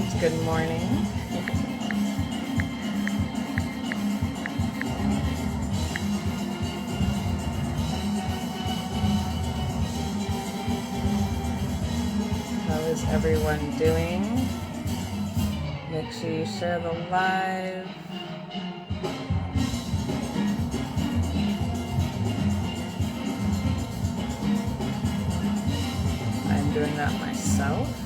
right, good morning. How is everyone doing? Make sure you share the live. I'm doing that myself.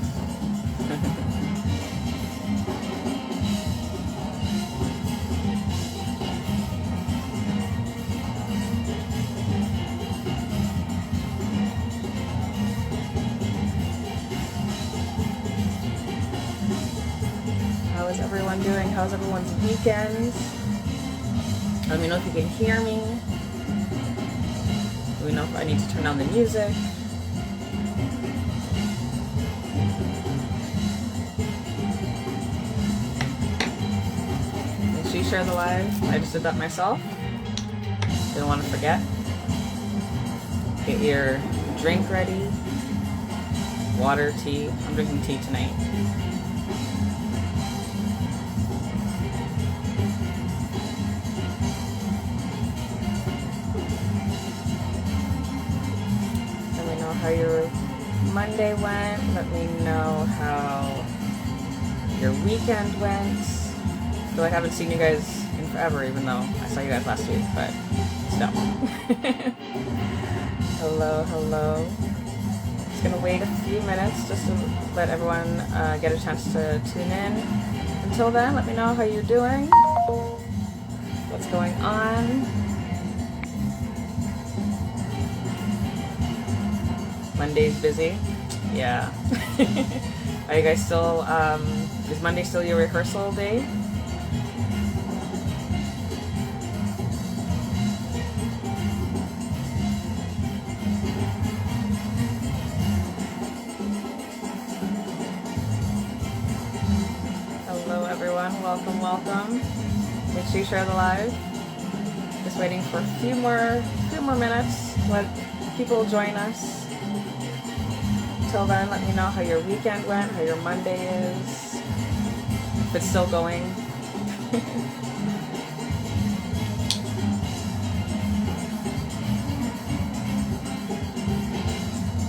How is everyone doing? How's everyone's weekend? Let me know if you can hear me. Let me know if I need to turn on the music. Make sure you share the live. I just did that myself. Didn't want to forget. Get your drink ready. Water, tea. I'm drinking tea tonight. Let me know how your Monday went. Let me know how your weekend went. I feel like I haven't seen you guys in forever, even though I saw you guys last week, but still. Hello. Just gonna wait a few minutes just to let everyone get a chance to tune in. Until then, let me know how you're doing, what's going on. Monday's busy. Yeah. Are you guys still, is Monday still your rehearsal day? Hello everyone, welcome. Make sure you share the live. Just waiting for a few more minutes. Let people join us. Till then, let me know how your weekend went, how your Monday is, if it's still going.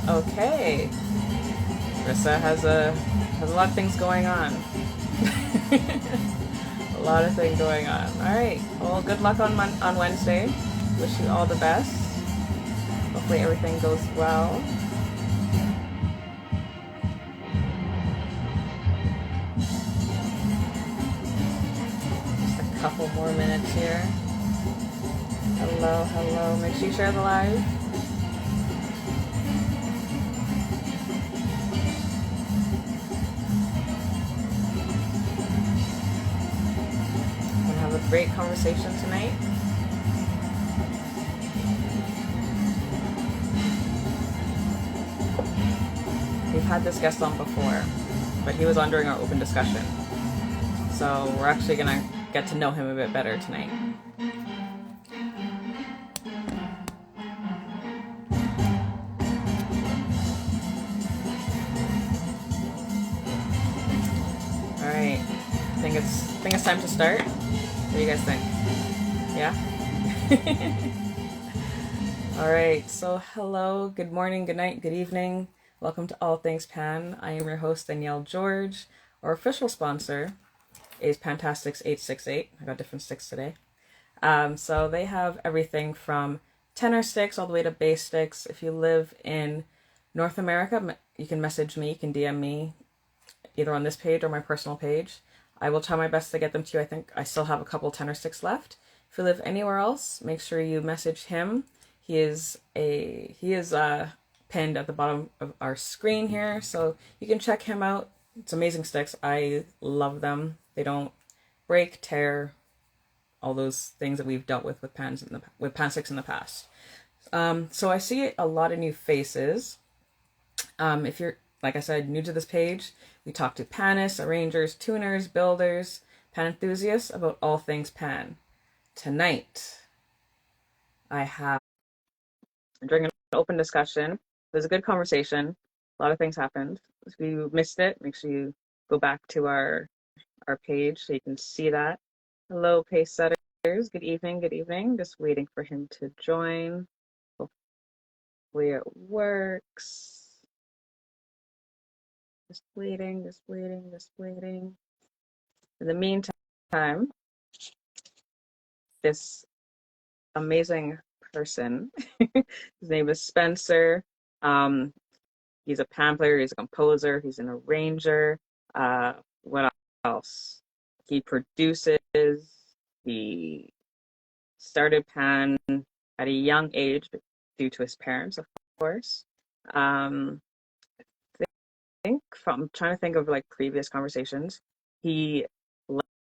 Okay. Rissa has a lot of things going on. A lot of things going on. All right. Well, good luck on Wednesday. Wish you all the best. Hopefully everything goes well. Just a couple more minutes here. Hello. Make sure you share the live. We're gonna have a great conversation tonight. We've had this guest on before, but he was on during our open discussion. So we're actually gonna get to know him a bit better tonight. All right, I think it's time to start. What do you guys think? Yeah? All right, so hello, good morning, good night, good evening. Welcome to All Things Pan. I am your host, Danielle George. Our official sponsor is Pantastics 868. I got different sticks today. So they have everything from tenor sticks all the way to bass sticks. If you live in North America, you can message me, you can DM me, either on this page or my personal page. I will try my best to get them to you. I think I still have a couple tenor sticks left. If you live anywhere else, make sure you message him. He is pinned at the bottom of our screen here, so you can check him out. It's amazing sticks. I love them. They don't break, tear, all those things that we've dealt with pan sticks in the past. So I see a lot of new faces. If you're, like I said, new to this page, we talk to panists, arrangers, tuners, builders, pan enthusiasts about all things pan. Tonight, during an open discussion, it was a good conversation. A lot of things happened. If you missed it, make sure you go back to our page so you can see that. Hello, pace setters. Good evening. Good evening. Just waiting for him to join. Hopefully it works. Just waiting. Just waiting. Just waiting. In the meantime, this amazing person, his name is Spencer. He's a pan player. He's a composer. He's an arranger. What else? He produces. He started pan at a young age due to his parents, of course. I'm trying to think of like previous conversations. He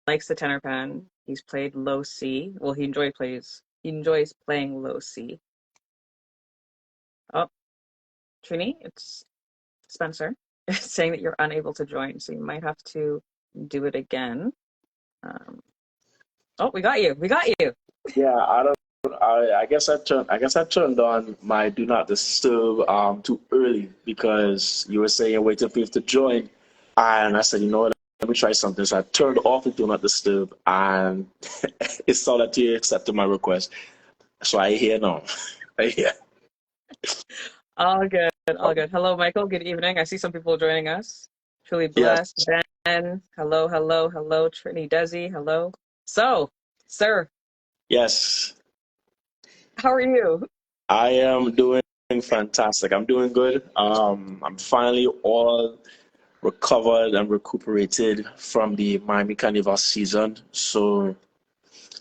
likes the tenor pan. He's played low C. Well, he enjoys playing low C. Oh, Trini, it's Spencer saying that you're unable to join, so you might have to do it again. Oh, we got you. We got you. Yeah, I guess I turned on my do not disturb too early because you were saying you're waiting for you to join, and I said, you know what, let me try something. So I turned off the do not disturb, and it saw that you accepted my request. So I hear now. I hear. All good. All good. Hello, Michael. Good evening. I see some people joining us. Truly Yes, blessed. Ben. Hello, hello, hello. Trini Desi. Hello. So, sir, yes. how are you? I am doing fantastic. I'm doing good. I'm finally all recovered and recuperated from the Miami Carnival season. So,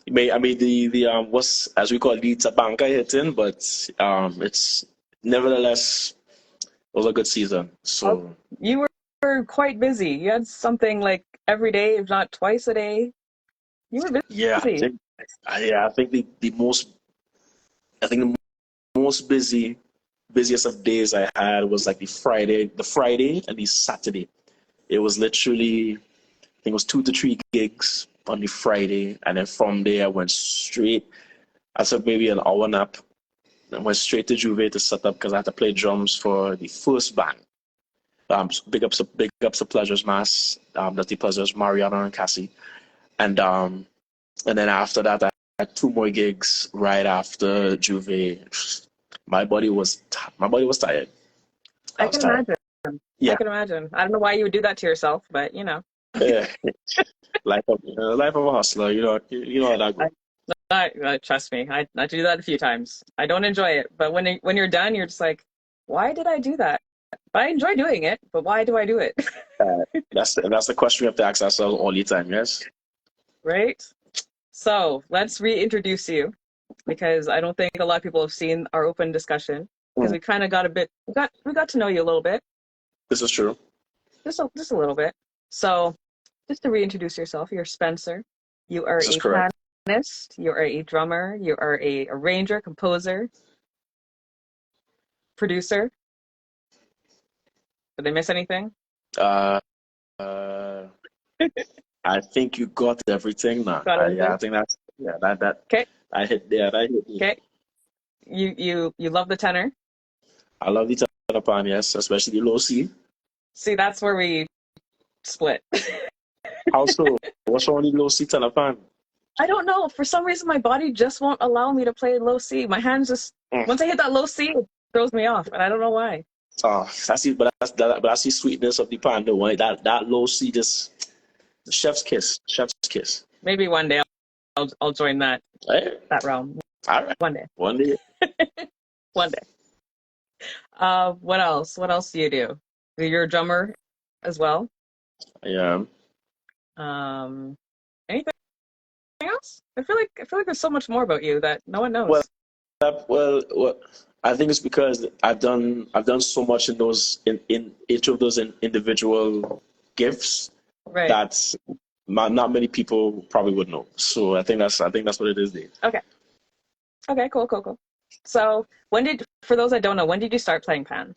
I mean the what's as we call it, it's a banker hitting, but it's nevertheless it was a good season. Oh, So you were quite busy. You had something like every day, if not twice a day. You were yeah, busy. I think the most busiest of days I had was like the Friday and the Saturday. It was literally, I think it was 2 to 3 gigs on the Friday, and then from there I went straight. I took maybe an hour nap and went straight to Juve to set up because I had to play drums for the first band. Big ups to Pleasures Mass, Dirty Pleasures, Mariana and Cassie, and then after that I had 2 more gigs right after Juve. My body was tired. I I was can tired. imagine. I Yeah, can imagine. I don't know why you would do that to yourself, but you know. yeah. Life of a hustler. You know how that goes. Trust me, I do that a few times. I don't enjoy it, but when you're done, you're just like, why did I do that? But I enjoy doing it, but why do I do it? That's the question we have to ask ourselves all the time. Yes. Right? So let's reintroduce you because I don't think a lot of people have seen our open discussion because Mm, we kind of got we got to know you a little bit, this is true. just a little bit. So just to reintroduce yourself, you're Spencer. You are This is a correct. pianist. You are a drummer. You are a arranger, composer, producer. Did I miss anything? Uh, uh, I think you got everything now. Got Yeah, everything? I think that Okay. I hit there. I hit you. Okay. You love the tenor. I love the Tanapan, yes, especially the low C. See, that's where we split. How so? What's wrong with the low C Tanapan? I don't know. For some reason, my body just won't allow me to play low C. My hands just Mm. once I hit that low C, it throws me off, and I don't know why. That's it, but that's the sweetness of the pan, though. Right? That low C, just chef's kiss, chef's kiss. Maybe one day I'll join Right? that realm. All right, One day. one day. One day. What else? What else do you do? You're a drummer as well. Yeah. Um, anything else? I feel like there's so much more about you that no one Well, knows. well, I think it's because I've done so much in each of those individual gifts Right. that not many people probably would know. So I think that's what it is, Dave. Okay. Okay. Cool. Cool. Cool. So for those that don't know, when did you start playing pan?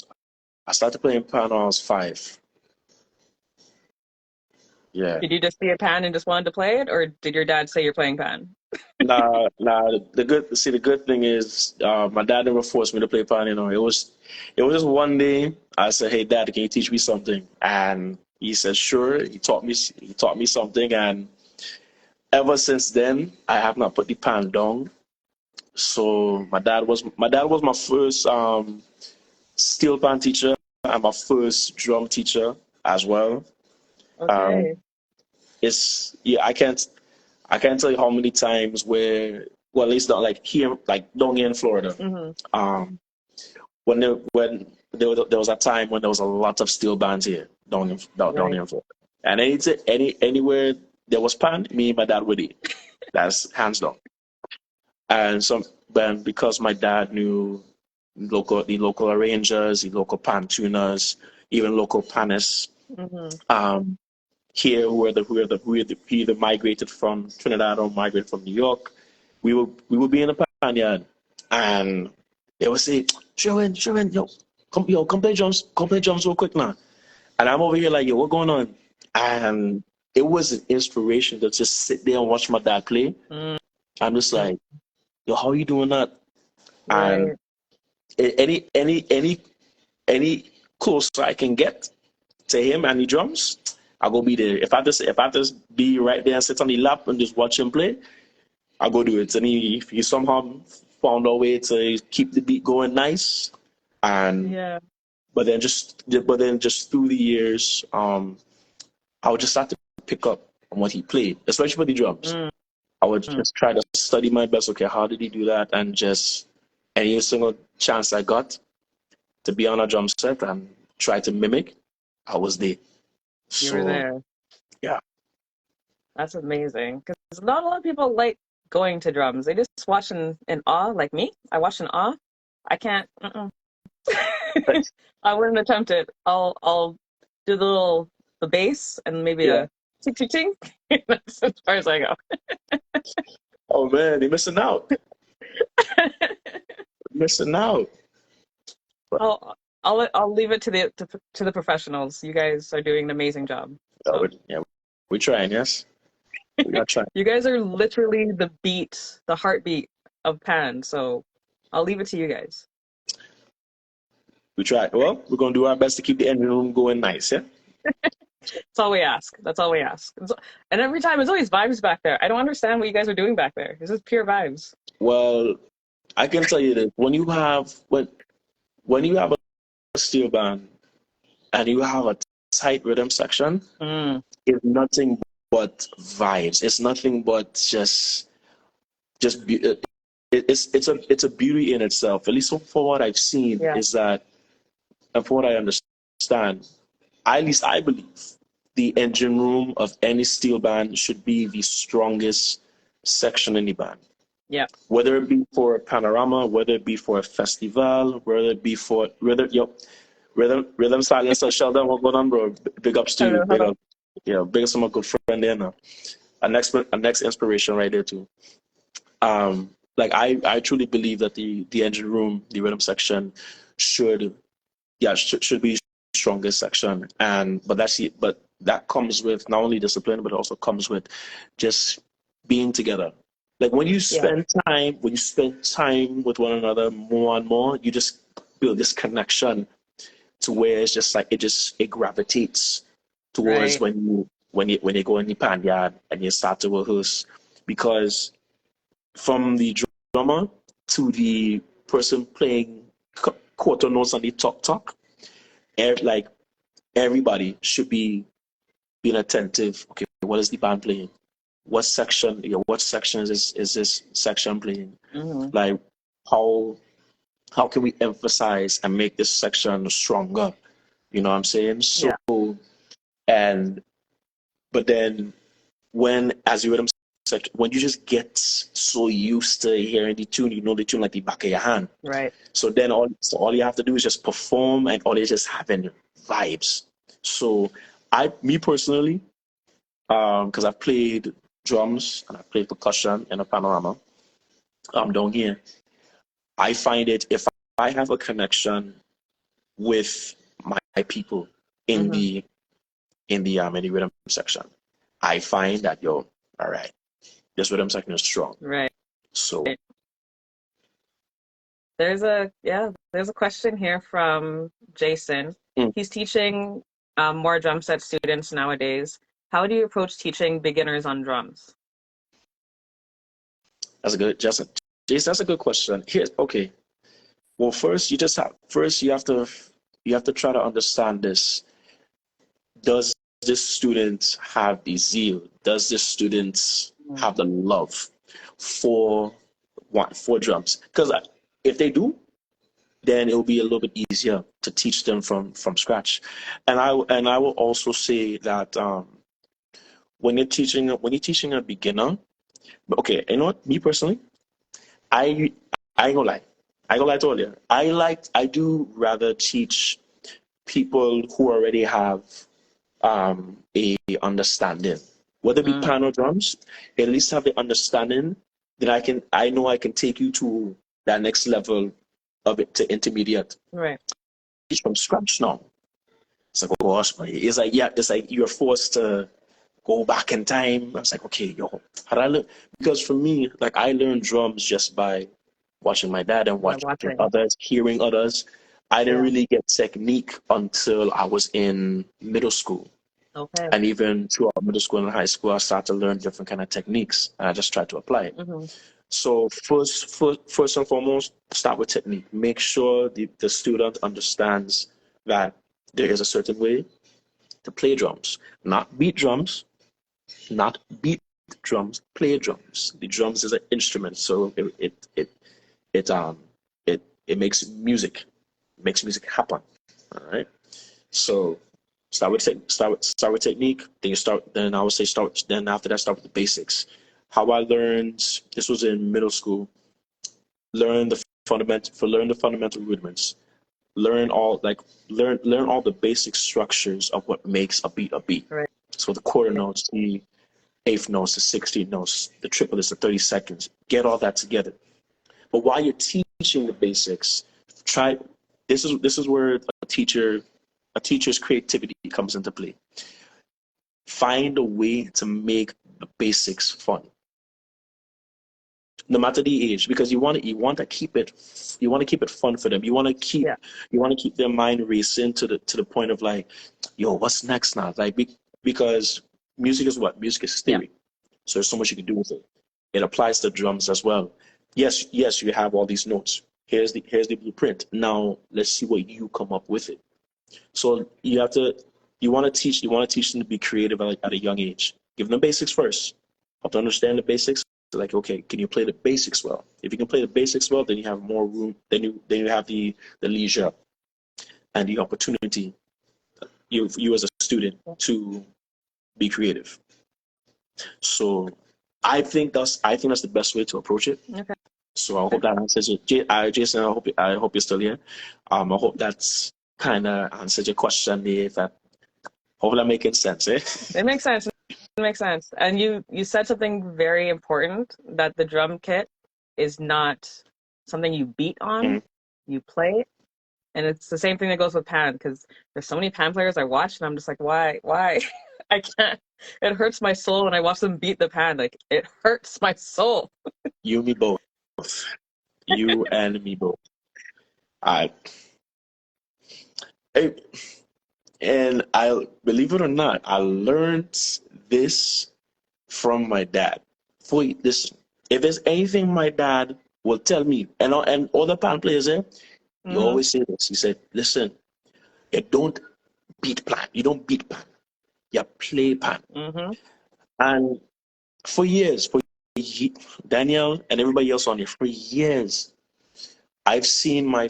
I started playing piano when I was 5. Yeah. Did you just see a pan and just wanted to play it, or did your dad say you're playing pan? Nah. The good thing is, my dad never forced me to play piano. It was just one day I said, "Hey, Dad, can you teach me something?" And He said, sure. He taught me something, and ever since then, I have not put the pan down. So my dad was my first steel pan teacher and my first drum teacher as well. Um, Okay. it's yeah, I can't tell you how many times where, well, at least not like here, like down here in Florida. Mm-hmm. Um, there was a time when there was a lot of steel bands here down Right. here in Florida, and anywhere there was pan, me and my dad would eat. That's hands down. And some then because my dad knew the local arrangers, the local pan tuners, even local panists, Mm-hmm. um, here who either migrated from Trinidad or migrated from New York, we would be in the pan yard, and they would say, Sherwin, come play drums real quick now. And I'm over here like, yo, what going on? And it was an inspiration to just sit there and watch my dad play. Mm. I'm just like, yo, how are you doing that? And Right. any closer I can get to him and the drums, I'll go be there. If I just be right there and sit on the lap and just watch him play, I'll go do it. And if he somehow found a way to keep the beat going nice, and Yeah. but then just through the years, I would just start to pick up on what he played, especially for the drums. Mm. I would just try to study my best. Okay, how did he do that? And just any single chance I got to be on a drum set and try to mimic, I was there. You were So there. yeah, That's amazing. Because not a lot of people like going to drums. They just watch in awe, like me. I watch in awe. I can't. Mm-mm. I wouldn't attempt it. I'll do the bass and maybe yeah. a ting ting ting. That's as far as I go. Oh man, you're missing out. Missing out. But I'll leave it to the professionals. You guys are doing an amazing job. So yeah, we're trying. Yes, we are trying. you guys are literally the beat, the heartbeat of Pan. So I'll leave it to you guys. We try. Well, we're gonna do our best to keep the engine room going nice. Yeah. That's all we ask. That's all we ask. And every time it's always vibes back there. I don't understand what you guys are doing back there. This is pure vibes. Well, I can tell you this: when you have a steel band and you have a tight rhythm section, Mm, it's nothing but vibes. It's nothing but just it's a beauty in itself. At least for what I've seen yeah. is that, and for what I understand, at least I believe the engine room of any steel band should be the strongest section in the band. Yeah. Whether it be for a panorama, whether it be for a festival, whether it be for rhythm silencer Sheldon, what going on, bro? Big ups to you. Hello, Big hello. up. Yeah, big ups to my good friend there now. A next inspiration right there too. Like I truly believe that the engine room, the rhythm section should should be strongest section. And but that comes with not only discipline, but it also comes with just being together. Like Yeah. when you spend time with one another more and more, you just build this connection to where it's just like it gravitates towards Right. when you go in the pan yard and you start to rehearse, because from the drummer to the person playing quarter notes on the talk, like everybody should be being attentive. Okay, what is the band playing? What section is this section playing? Hmm. Like how how can we emphasize and make this section stronger? You know what I'm saying? So Yeah. and but then when as you heard him said, when you just get so used to hearing the tune, you know the tune like the back of your hand. Right. So all you have to do is just perform, and all is just having vibes. So me personally, because I've played drums and I played percussion in a panorama, down here. I find it if I have a connection with my people in Hmm. in the rhythm section, I find that all right, this rhythm section is strong. Right. So There's a question here from Jason. mm, He's teaching more drum set students nowadays. How do you approach teaching beginners on drums? That's a good, Jason. Jason, that's a good question. Here's okay. Well, first you have to try to understand this. Does this student have the zeal? Does this student have the love for for drums? Because if they do, then it will be a little bit easier to teach them from scratch. And I will also say that when you're teaching a beginner, but okay, you know what? Me personally, I ain't gonna lie. I ain't gonna lie to you. I do rather teach people who already have a understanding, whether it be Mm, piano or drums, at least have the understanding that I know I can take you to that next level of it to intermediate. right. Teach from scratch now. It's like, oh gosh, man. It's like, yeah, it's like you're forced to go back in time. I was like, okay, yo, how did I learn? Because for me, like I learned drums just by watching my dad and By watching watching. others, hearing others. I didn't Yeah. really get technique until I was in middle school. Okay. And even throughout middle school and high school, I started to learn different kind of techniques, and I just tried to apply it. Hmm. So first and foremost, start with technique. Make sure the student understands that there is a certain way to play drums, not beat drums, not beat drums, play drums. The drums is an instrument, so it makes music happen. All right. So start with technique. Then I would say start. Then after that, start with the basics. How I learned this was in middle school. Learn the fundamental rudiments. Learn all the basic structures of what makes a beat a beat. Right. So the quarter notes, the eighth notes, the 16th notes, the triplets, the 30 seconds. Get all that together. But while you're teaching the basics, try. This is where a teacher's creativity comes into play. Find a way to make the basics fun, no matter the age, because you want to keep it fun for them. Yeah. You want to keep their mind racing to the point of like, yo, what's next now? Like because music is what? Music is Yeah. theory. So there's so much you can do with it. It applies to drums as well. Yes, you have all these notes. Here's the blueprint. Now let's see what you come up with it. So you want to teach them to be creative at a young age. Give them basics first. Help them understand the basics. Like, okay, can you play the basics well? If you can play the basics well, then you have more room. Then you have the leisure and the opportunity. You as a student to be creative. So I think that's the best way to approach it. Okay. So I hope that answers it. Jason, I hope you're still here. I hope that's kind of answered your question there. That hopefully I'm making sense, eh? It makes sense. It makes sense. And you said something very important, that the drum kit is not something you beat on, Mhm. you play. And it's the same thing that goes with pan, because there's so many pan players I watch and I'm just like, why? I can't. It hurts my soul when I watch them beat the pan. Like it hurts my soul. You and me both. You and me both. I I- and I believe it or not, I learned this from my dad. Listen, if there's anything my dad will tell me, and other pan players, he Hmm. always say this. He said, "Listen, you don't beat pan. You don't beat pan. You play pan." Hmm. And for years, Daniel and everybody else on here, for years, I've seen my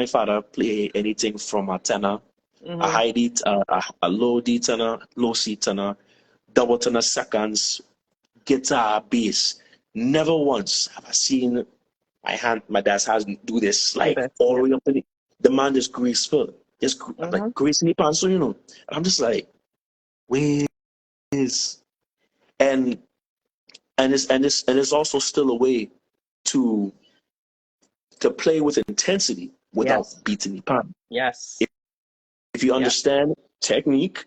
father play anything from a tenor, a Hmm. high D, a low D tenor, low C tenor, double tenor seconds, guitar, bass. Never once have I seen my dad's hands do this Do like this. all Yeah. the way up to the man is graceful, just like Hmm. gracing the pants, And I'm just like, where is and and it's also still a way to play with intensity without Yes. beating the pan. Yes. If you Yeah. understand technique,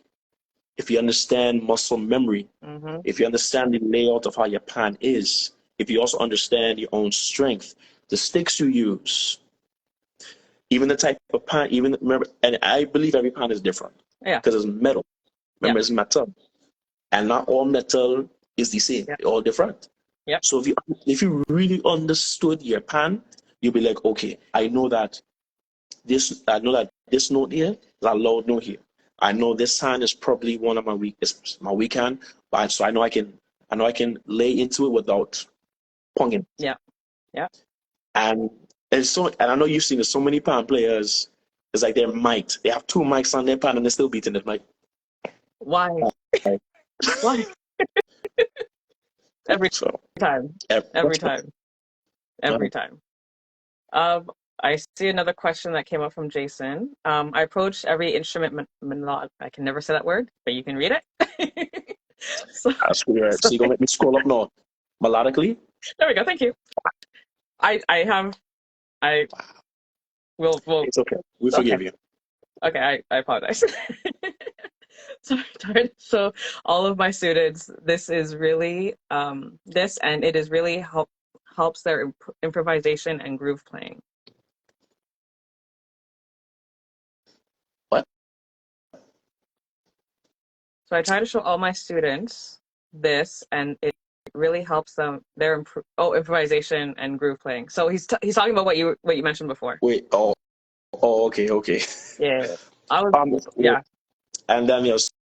if you understand muscle memory, Hmm. if you understand the layout of how your pan is, if you also understand your own strength, the sticks you use, even the type of pan, even remember, and I believe every pan is different. Yeah. because it's metal. Remember, it's metal, and not all metal is the same. Yeah. They're all different. Yep. So if you really understood your pan, you'll be like, okay, I know that this note here is a loud note here. I know this hand is probably one of my weak hand, but so I know I can lay into it without ponging. Yeah. Yeah. And and I know you've seen it, so many pan players. It's like they're mic'd. They have two mics on their pan and they're still beating it. Like, Why? right. Why? Every So time. Every time. Every time. I see another question that came up from Jason. I approach every instrument I can never say that word, but you can read it. so, that's weird. so So you're gonna make me scroll up now. Melodically? there we go. Thank you. I will It's okay. We okay. forgive you. Okay, I apologize. Sorry. So all of my students, this is really this and it is really helps their improvisation and groove playing. What? So I try to show all my students this, and it really helps them their improvisation and groove playing. So he's talking about what you mentioned before. Wait, okay. Yeah, I was Wait. yeah. And then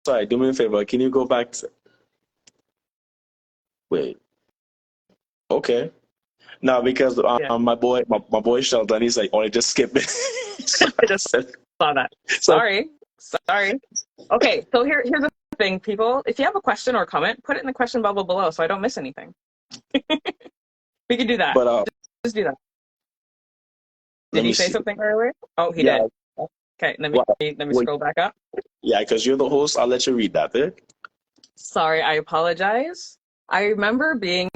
sorry, do me a favor. Can you go back to wait, okay. Now because Yeah. my boy Sheldon, he's like, oh, just skip it. So I just saw that. so Sorry. Okay, so here's the thing, people. If you have a question or comment, put it in the question bubble below so I don't miss anything. We can do that. but Just do that. let Did me you say see. something earlier? Oh, he Yeah, did. Okay, let well, me scroll back up. yeah, because you're the host, I'll let you read that, eh? Sorry, I apologize. I remember being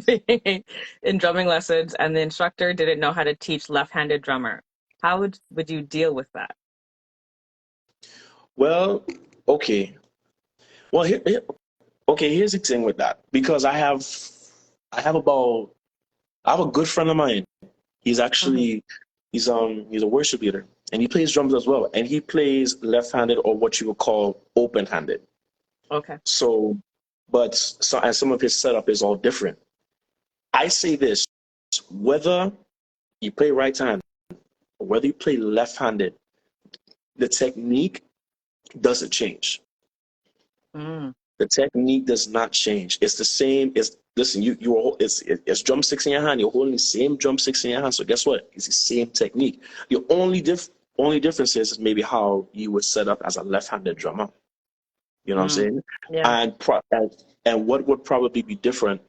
being in drumming lessons and the instructor didn't know how to teach left-handed drummer. How would you deal with that? Well, okay. Well, okay, here's the thing with that. Because I have about I have a good friend of mine. He's Hmm. actually he's a worship leader and he plays drums as well. And he plays left-handed or what you would call open-handed. Okay. So and some of his setup is all different. I say this, whether you play right hand or whether you play left-handed, the technique doesn't change. Mm, The technique does not change. It's the same. It's listen. It's drumsticks in your hand. You're holding the same drumsticks in your hand. So guess what? It's the same technique. The only difference is maybe how you would set up as a left-handed drummer. You know what I'm mm, saying? yeah. And what would probably be different?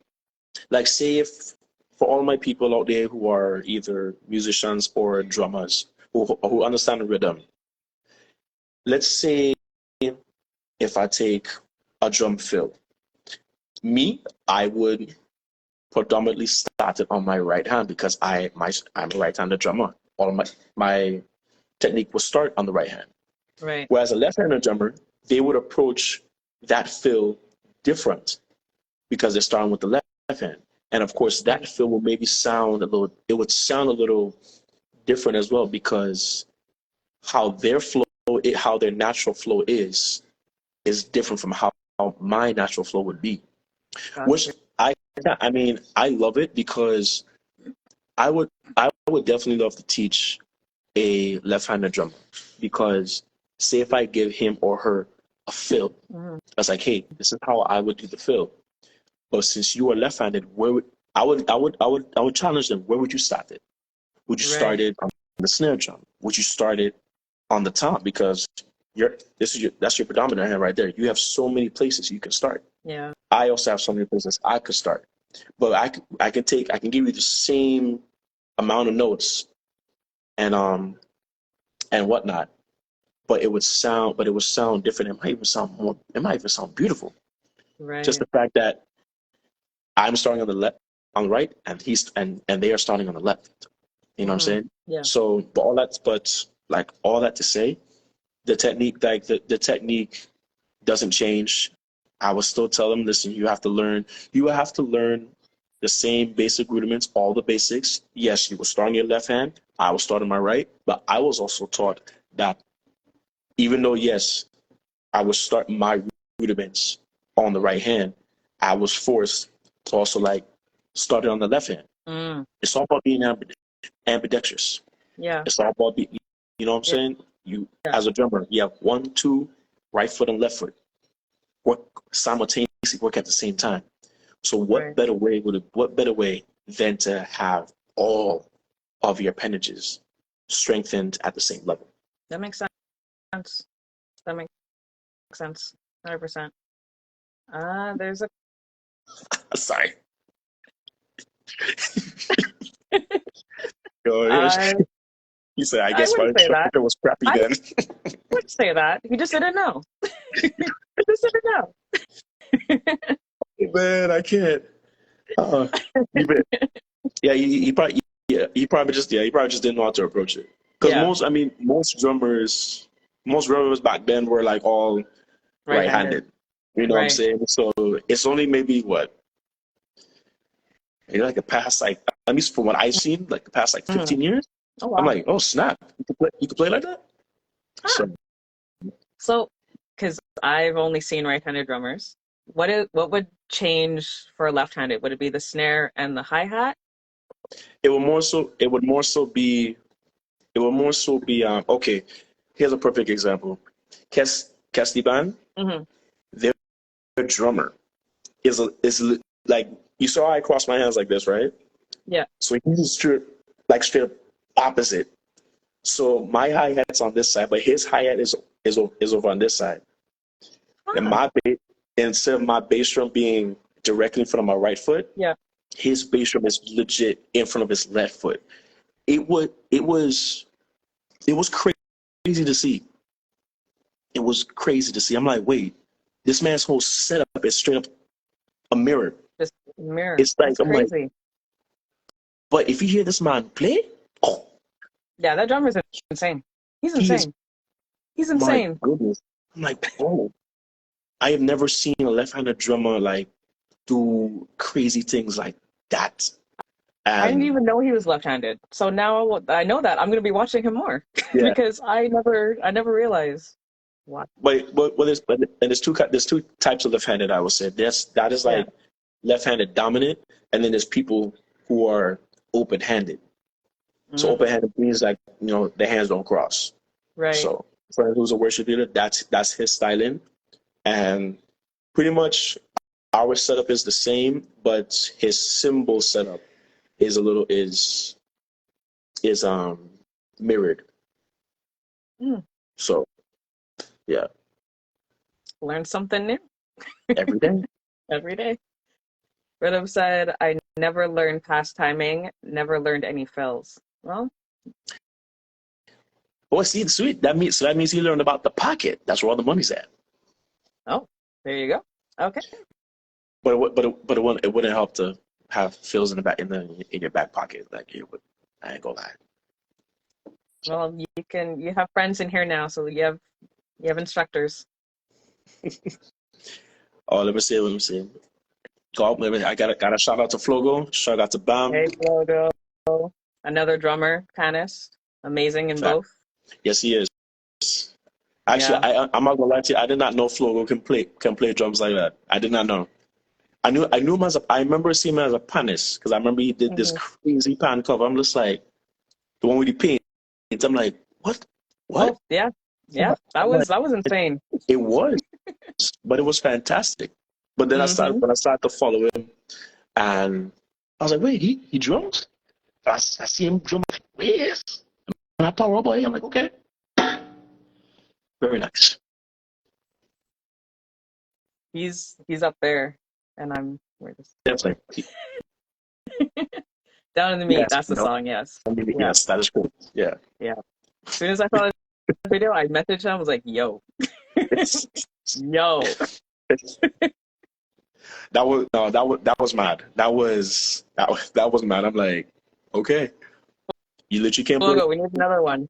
Like say if for all my people out there who are either musicians or drummers who understand the rhythm. Let's say if I take a drum fill, I would predominantly start it on my right hand because I'm a right-handed drummer. All of my technique will start on the right hand. Right. Whereas a left-handed drummer, they would approach that fill different because they're starting with the left hand. And of course, that Right. fill will maybe it would sound a little different as well because how how their natural flow is different from how my natural flow would be. Which Gotcha. I I mean, I love it because I would I would definitely love to teach a left-handed drummer because say if I give him or her a fill, Mm, I was like, hey, this is how I would do the fill. But since you are left-handed, where would I would challenge them. Where would you start it? Would you start right. it on the snare drum? Would you start it on the top? Because that's your predominant hand right there. You have so many places you can start. Yeah. I also have so many places I could start. But I can give you the same amount of notes and whatnot, but it would sound different. It might even sound beautiful. Just Right. the fact that I'm starting on the right, and they are starting on the left. You know what I'm Hmm. saying? Yeah. So, but like all that to say, the technique doesn't change. I will still tell them, listen, you have to learn the same basic rudiments, all the basics. Yes, you will start on your left hand. I will start on my right, but I was also taught that even though, yes, I would start my rudiments on the right hand, I was forced to also like start it on the left hand. It's all about being ambidextrous. Yeah. It's all about being, you know what I'm Yeah. saying? You, as a drummer, you have 1, 2, right foot and left foot. Work simultaneously, work at the same time. So what better way than to have all of your appendages strengthened at the same level? That makes sense. That makes sense. 100%. There's a Sorry. Yo, he said, I guess my instructor was crappy then. I wouldn't say that. He just didn't know. He just didn't know. Man, I can't. He probably just didn't know how to approach it. Because most drummers back then were like all right-handed. You know what I'm saying? So it's only maybe like the past, like, at least from what I've seen, like the past 15 years. Oh, wow. I'm like, oh snap! You can play like that. So, because I've only seen right-handed drummers, what would change for left-handed? Would it be the snare and the hi-hat? It would more so be. Okay. Here's a perfect example. Castiband, their drummer is like, you saw I cross my hands like this, right? Yeah. So he's straight up opposite. So my hi-hat's on this side, but his hi-hat is over on this side. And instead of my bass drum being directly in front of my right foot, his bass drum is legit in front of his left foot. It was crazy to see. It was crazy to see. I'm like, wait, this man's whole setup is straight up a mirror. Just a mirror. It's like, I'm crazy. Like, but if you hear this man play, yeah, that drummer's insane. He's insane. He's insane. My goodness. I'm like, oh, I have never seen a left-handed drummer like do crazy things like that. I didn't even know he was left-handed. So now I know that I'm going to be watching him more because I never realized. What? But there's two types of left-handed. I would say that is like left-handed dominant, and then there's people who are open-handed. So open-handed means like, the hands don't cross. Right. So for who's a worship leader, that's his styling, and pretty much our setup is the same, but his cymbal setup is mirrored. So yeah. Learn something new. Every day. Every day. Rhythm said, I never learned past timing, never learned any fills. Well. Oh, see, sweet. That means he learned about the pocket. That's where all the money's at. Oh, there you go. Okay. But it wouldn't help to have fills in your back pocket. Like it would. I ain't gonna lie. Well, you have friends in here now, so you have instructors. Oh, let me see. I got a shout out to Flogo. Shout out to Bam. Hey, Flogo. Another drummer, pianist, amazing in both. Yes, he is. Actually, I'm not gonna lie to you. I did not know Flogo can play drums like that. I did not know. I knew him I remember seeing him as a pianist because I remember he did this crazy pan cover. I'm just like, the one with the paint. I'm like, what? Oh, yeah. That was insane. It was, but it was fantastic. But then I started to follow him, and I was like, wait, he drums? I see him drum. Yes. And I power up. I'm like, okay, very nice. He's up there, and we're just definitely down in the meat. Yes, that's the song. Yes. Yes, that is cool. Yeah. Yeah. As soon as I saw the video, I messaged him. I was like, yo. Yo. That was mad. That was mad. I'm like, okay. You literally can't play. We need another one.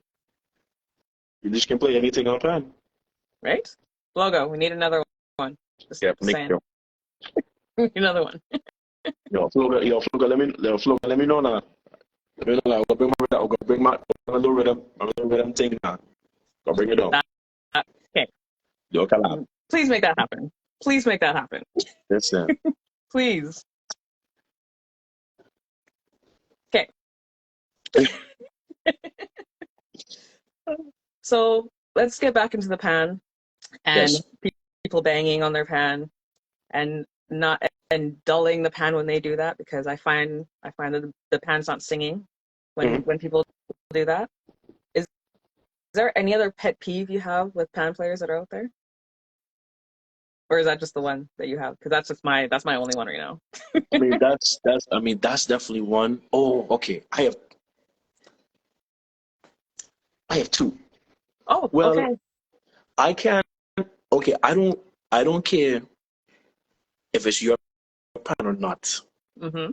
You just can't play anything on plan. Right? Logo, we need another one. Just saying. We need another one. Flogo, let me know now. Let me know now. I'm gonna bring my little rhythm thing now. I'll bring it on. Okay. Yo, collab. Please make that happen. Please make that happen. Listen. Please. Okay. So let's get back into the pan and Yes. people banging on their pan and not and dulling the pan when they do that, because I find that the pan's not singing Mhm. when people do that. Is there any other pet peeve you have with pan players that are out there? Or is that just the one that you have? Because that's my only one right now. That's definitely one. Oh, okay. I have two. Oh, Well, okay. I can't. Okay, I don't care if it's your pan or not. Mm-hmm.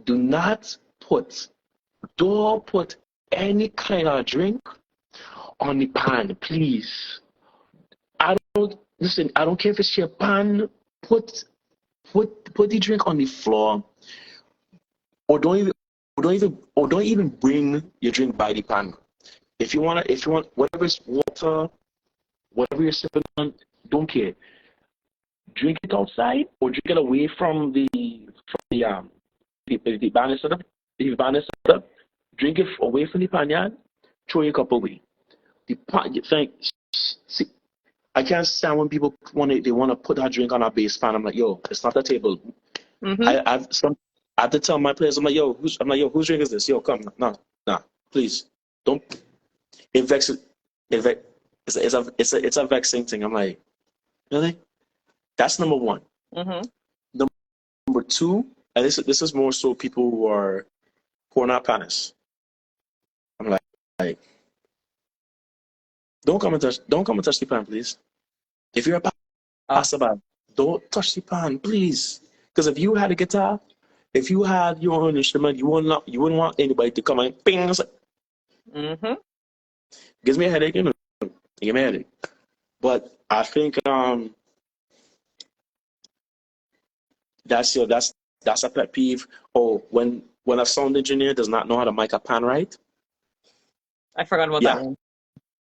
Do not put don't put any kind of drink on the pan, please. I don't listen. I don't care if it's your pan. Put put the drink on the floor, or don't even bring your drink by the pan. If you want whatever it's water, whatever you're sipping on, don't care. Drink it outside or drink it away from the pan setup. The pan setup. Drink it away from the pan yard. Throw your cup away. The pan. You think? See, I can't stand when people want to put that drink on our base pan. I'm like, yo, it's not a table. Mm-hmm. I have to tell my players. I'm like, yo, whose drink is this? Yo, come, no, please, don't. It vexes. It vex. It's a vexing thing. I'm like, really? That's number one. Mm-hmm. Number two, and this is more so people who are not panis. I'm like, don't come and touch the pan, please. If you're a Oh. passerby, don't touch the pan, please. Because if you had a guitar, if you had your own instrument, you wouldn't want anybody to come and ping. It's like, Mm-hmm. gives me a headache, you know. Give me a headache. But I think that's a pet peeve. Oh, when a sound engineer does not know how to mic a pan right, I forgot about that yeah. one.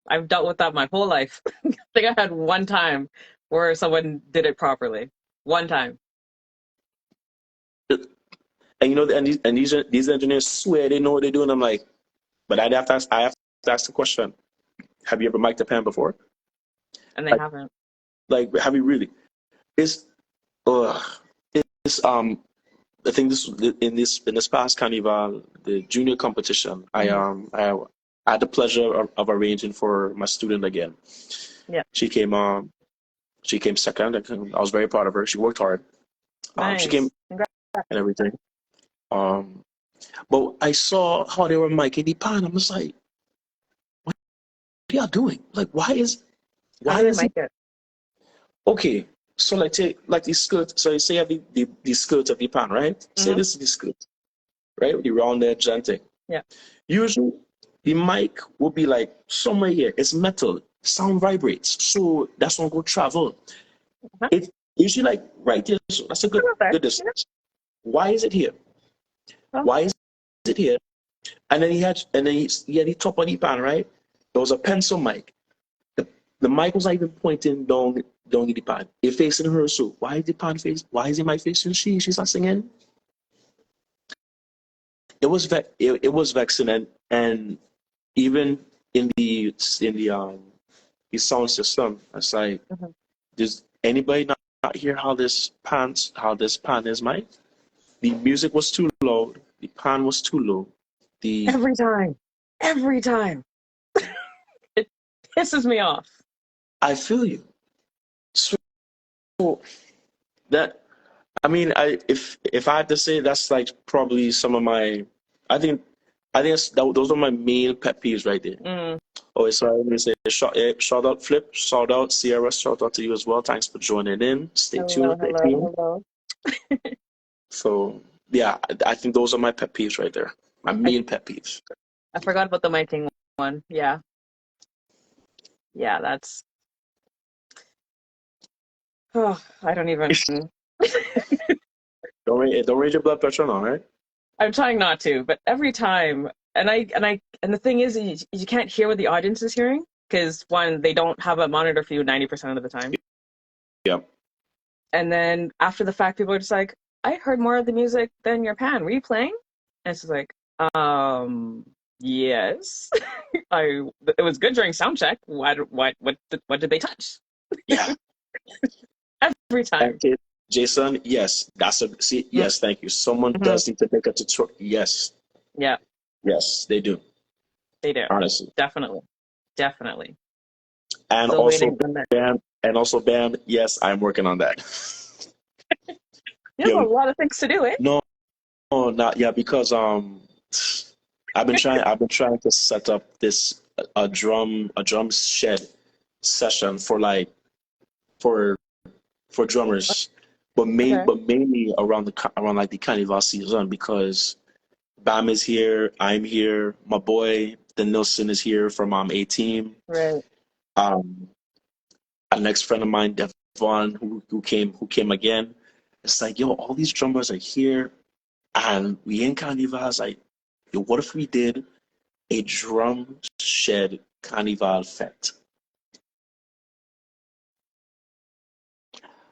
I've dealt with that my whole life. I think I had one time where someone did it properly. One time. And you know, and these engineers swear they know what they're doing. I'm like, but I have to ask the question: have you ever mic'd a pan before? And they Like, haven't. have you really? It's uh, it's I think this in this past carnival, the junior competition, Mm-hmm. I had the pleasure of arranging for my student again. Yeah. She came she came second. I was very proud of her. She worked hard. She came Nice. Congrats. and everything. Um, but I saw how they were miking the pan. I was like, what are y'all doing? Like, How why do they is it make it? okay? So like take like the skirt. So you say you have the skirt of the pan, right? Say Mm-hmm. this is the skirt, right? With the round edge and thing. Yeah. Usually the mic will be like somewhere here. It's metal. Sound vibrates. So that's not going to travel. Uh-huh. It's usually like right here. So that's a Not there. good Yeah. distance. Why is it here? Well, Why is it here? He had the top of the pan, right? There was a pencil mic. The mic was not even pointing down in the pan. It facing her. So why is the pan face? Why is the mic facing she? She's not singing. It was vexing and even in the sound system, it's like mhm. does anybody not hear how this pan is mic'd? The music was too loud. The pan was too low. The Every time. Every time. It pisses me off. I feel you. So that I mean, if I had to say, that's like probably some of my. I think those are my main pet peeves right there. Mm. Oh, sorry, let me say shout out Flip, shout out Sierra, shout out to you as well. Thanks for joining in. Stay Hello, tuned, stay tuned. hello, hello. So yeah, I think those are my pet peeves right there. My I, main pet peeves. I forgot about the miking one. Yeah. Yeah, that's oh, I don't even Don't raise your blood pressure now, right? I'm trying not to, but every time and the thing is you can't hear what the audience is hearing because one, they don't have a monitor for you 90% of the time. Yeah. And then after the fact, people are just like, I heard more of the music than your pan. Were you playing? And it's just like, yes. It was good during sound check. What did they touch? Yeah. Every time. Okay. Jason, yes. Yes, thank you. Someone Mm-hmm. does need to make a tutorial. Yes. Yeah. Yes, they do. They do. Honestly. Definitely. And Still also waiting on that. Bam, yes, I'm working on that. You have Yo, a lot of things to do, eh? no, not yeah, because I've been trying to set up this a drum shed session for drummers, but Okay. mainly around like the carnival season, because Bam is here, I'm here, my boy the Nilsson is here from A-Team. Right. Um, a next friend of mine, Devon, who came again. It's like, yo, all these drummers are here, and we in Carnival. I was like, yo, what if we did a drum shed Carnival fete?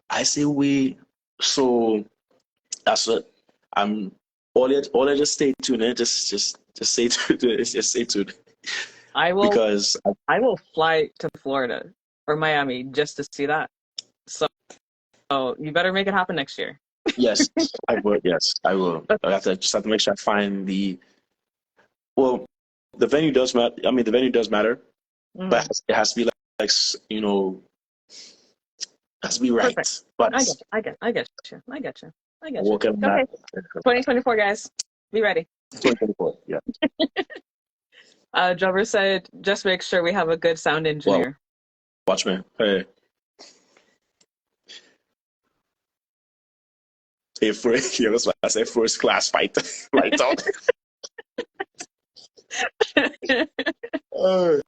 I say we. So that's what I'm. All I just stay tuned. Just stay tuned. Just stay tuned I will because fly to Florida or Miami just to see that. So you better make it happen next year. yes, I will. Yes, I will. I just have to make sure I find the. Well, the venue does matter. I mean, the venue does matter, but it has to be like has to be right. Perfect. But I get you. working on that. Okay. 2024, guys. Be ready. 2024. Yeah. Jobber said, just make sure we have a good sound engineer. Well, watch me. Hey. That's what I say. First class fight. Light out. Oh,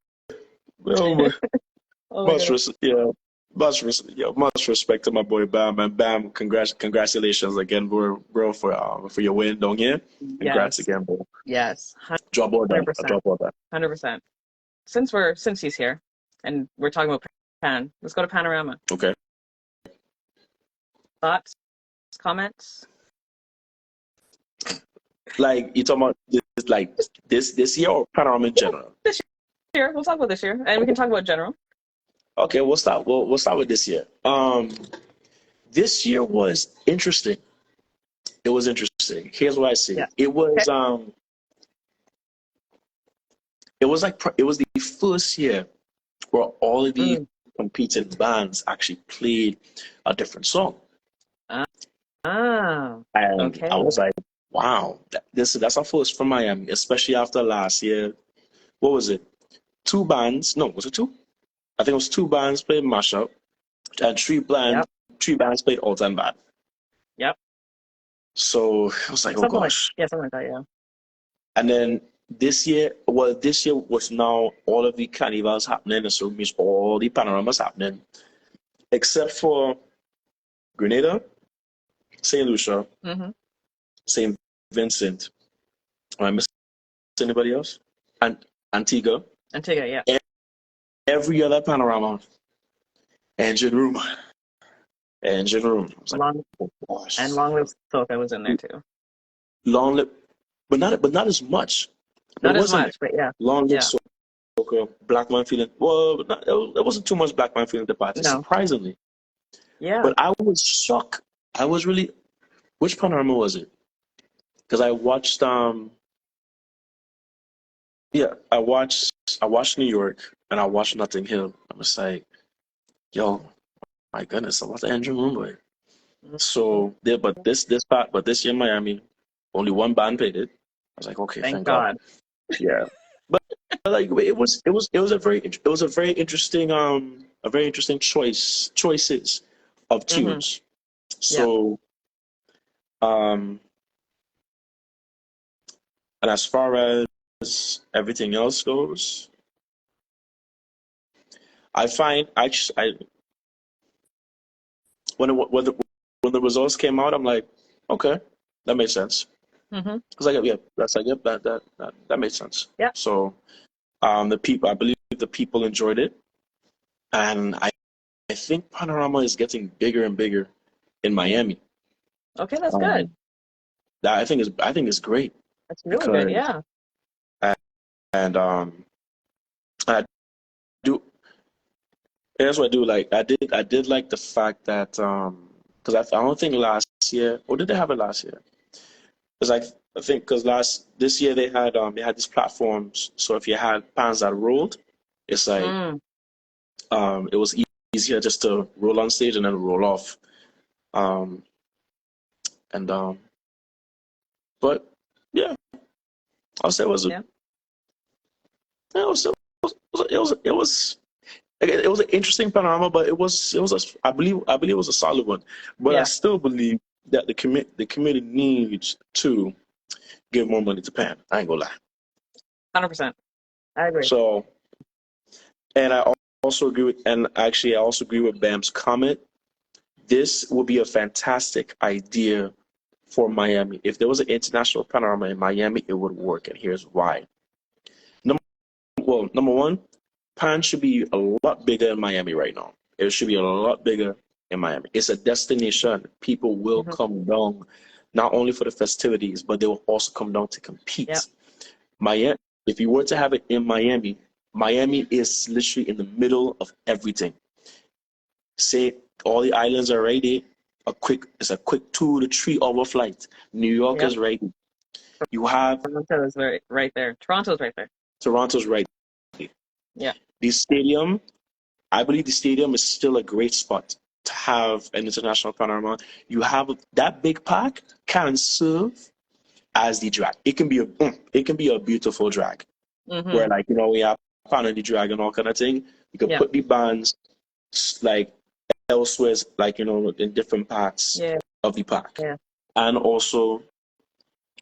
much respect to my boy Bam, and Bam, congratulations again, bro, for your win, don't you? Congrats again, bro. Yes. Drop all that. 100%. Since he's here and we're talking about Pan, let's go to Panorama. Okay. Thoughts? Comments? Like, you talking about this year or Panorama in general? This year. We'll talk about this year, and we can talk about general. Okay, we'll start with this year. This year was interesting. It was interesting. Here's what I see. Yeah. It was it was the first year where all of the competing bands actually played a different song. And okay. I was like, wow, that's our first from Miami, especially after last year. What was it? Two bands? No, was it two? I think it was two bands played mashup, and three bands played all-time band. Yep. So I was like, oh gosh. Something like that, yeah. And then this year was now all of the carnivals happening, and so it means all the panoramas happening, except for Grenada, St. Lucia, St. Vincent. Am I missing anybody else? And Antigua, yeah. Every other panorama, engine room. I was like, oh gosh. And Long Live Soca was in there too. Long Live, but not as much. Not as much, but yeah. Long Live Soca, Black Man Feeling. Well, there wasn't too much Black Man Feeling the party, surprisingly. Yeah. But I was shocked. I was really. Which panorama was it? Because I watched. I watched New York and I watched Notting Hill. I was like, yo, my goodness, I was engine room boy. So but this year in Miami, only one band played it. I was like, okay, thank God. Yeah, but like it was a very interesting choices of tunes. So and as far as everything else goes, I find when the results came out, I'm like, okay, that makes sense. Because that made sense. Yeah. So the people, I believe the people enjoyed it, and I think Panorama is getting bigger and bigger in Miami. Okay, that's good. Um, that I think is great That's really good. because Yeah. and I do here's what I do like I did like the fact that because I don't think last year, or did they have it last year? Because I think because this year they had these platforms, so if you had pans that rolled, it's like Mm, it was easier just to roll on stage and then roll off. Um, and but yeah, I'll say yeah. it was it was an interesting panorama, but it was I believe it was a solid one. But I Yeah. still believe that the committee needs to give more money to Pan. I ain't gonna lie. 100%. I agree. So, and I also agree with, and actually I also agree with Bam's comment. This would be a fantastic idea for Miami. If there was an international panorama in Miami, it would work, and here's why. Number one, Pan should be a lot bigger in Miami right now. It should be a lot bigger in Miami. It's a destination. People will Hmm. come down not only for the festivities, but they will also come down to Yep. compete. Miami, if you were to have it in Miami, Miami is literally in the middle of everything. Say all the islands are right there. It's a quick 2 to 3 hour flight. New York Yep. is right. You have Toronto is right there. Toronto's right there. Toronto's right. Yeah. The stadium, I believe the stadium is still a great spot to have an international panorama. You have that big park can serve as the drag. It can be a beautiful drag Hmm. where like we have Pan and the drag and all kind of thing. You can Yeah. put the bands like elsewhere, like in different parts Yeah. of the park, Yeah. and also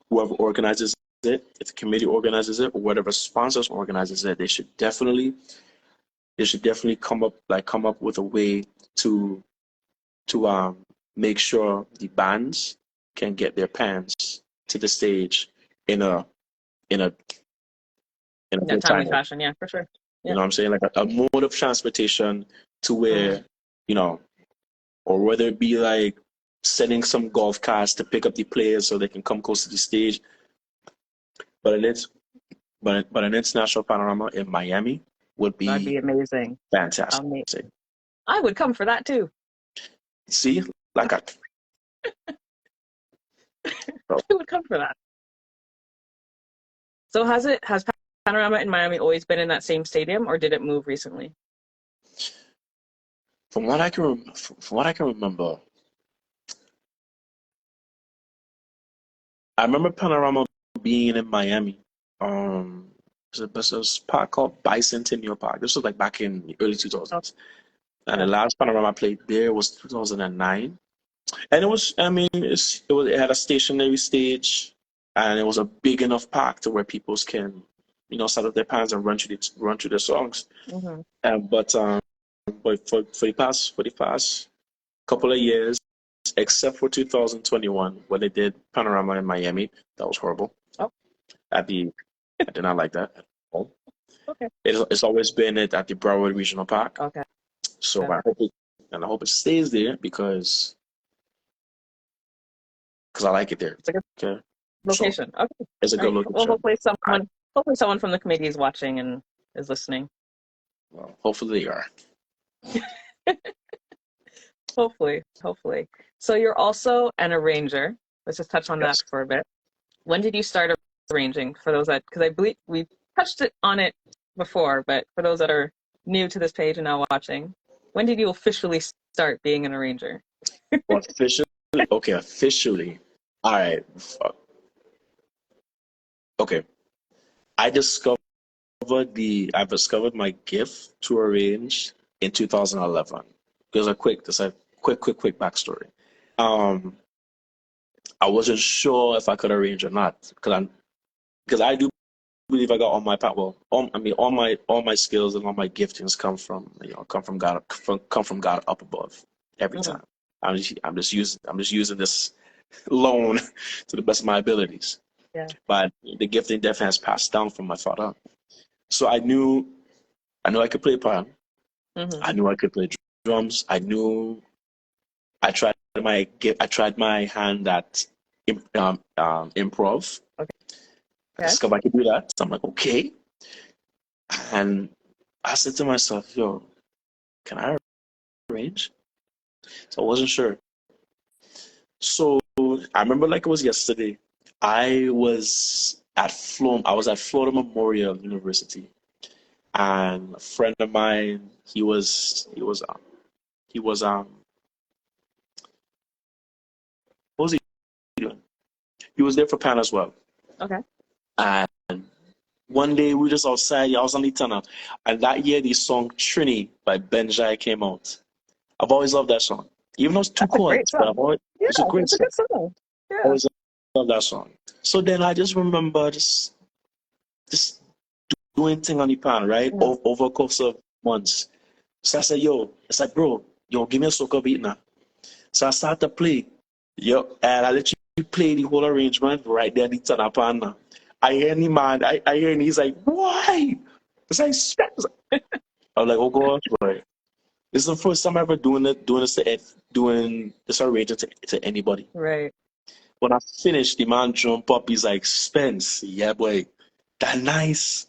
whoever organizes it, if the committee organizes it or whatever sponsors organizes it, they should definitely come up with a way to make sure the bands can get their pans to the stage in a in a in a Yeah. good Timely time. fashion. Yeah, for sure. You Yeah. know what I'm saying? Like a mode of transportation to Mm. where, you know, or whether it be like sending some golf carts to pick up the players so they can come close to the stage. But but an international panorama in Miami would That'd be be amazing. fantastic. I would come for that too. See, like I, I would come for that. So has Panorama in Miami always been in that same stadium, or did it move recently? from what I can remember, I remember Panorama being in Miami. There's a park called Bicentennial Park. This was like back in the early Oh, 2000s. And the yeah. last Panorama I played there was 2009. And it was, I mean, it had a stationary stage, and it was a big enough park to where people can, set up their pans and run through their songs. Hmm. But for the past couple of years, except for 2021 when they did Panorama in Miami, that was horrible. Oh, At the I did not like that at all. okay. It's always been at the Broward Regional Park. Okay. So Okay. I hope it stays there because I like it there. It's a good Okay, so location. Okay. it's a All good right. Well, location. I, hopefully someone from the committee is watching and is listening. well, hopefully they are. Hopefully. So you're also an arranger. Let's just touch on that Yes. for a bit. When did you start arranging? For those because I believe we touched on it before, but for those that are new to this page and now watching, when did you officially start being an arranger? Officially, okay, officially. All right. Okay. I discovered I've discovered my gift to arrange in 2011. There's a quick backstory. Um, I wasn't sure if I could arrange or not because I do believe I got all my I mean all my skills and all my giftings come from God come from God up above every Hmm. time. I'm just using this loan to the best of my abilities. Yeah. But the gifting definitely has passed down from my father. So I knew I knew I could play pan. Mm-hmm. I knew I could play drums. I tried my hand at improv. I Okay. discovered I could do that. So I'm like, okay. And I said to myself, yo, can I arrange? So I wasn't sure. So I remember like it was yesterday. I was at Florida Memorial University, and a friend of mine, he was what was he doing? He was there for Pan as well. Okay. And one day we were just outside. I was on the tunnel, and that year the song "Trini" by Benjai came out. I've always loved that song, even though it's two That's a great chords, but song. Yeah, it's a great it's a song. good song. I Yeah. always loved that song. So then I just remember just doing thing on the pan, right? Yeah. Over a course of months. So I said, yo, it's like, bro, yo, give me a soca beat now. So I started to play. Yo, and I literally play the whole arrangement right there in the turn pan now. I hear the man, I hear and he's like, why? It's like, Spencer. I'm like, oh gosh, boy. This is the first time I ever doing this arrangement to anybody. Right. When I finished, the man jump up, he's like, Spence, yeah, boy, that nice.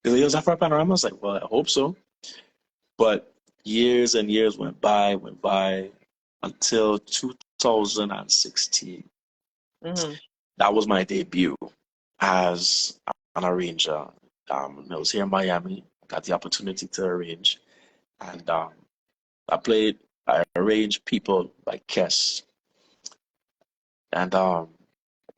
He's like, was that for a panorama? I was like, well, I hope so. But years and years went by until 2016. Mm-hmm. That was my debut as an arranger. I was here in Miami, got the opportunity to arrange, and I arranged People by Kess. And yeah,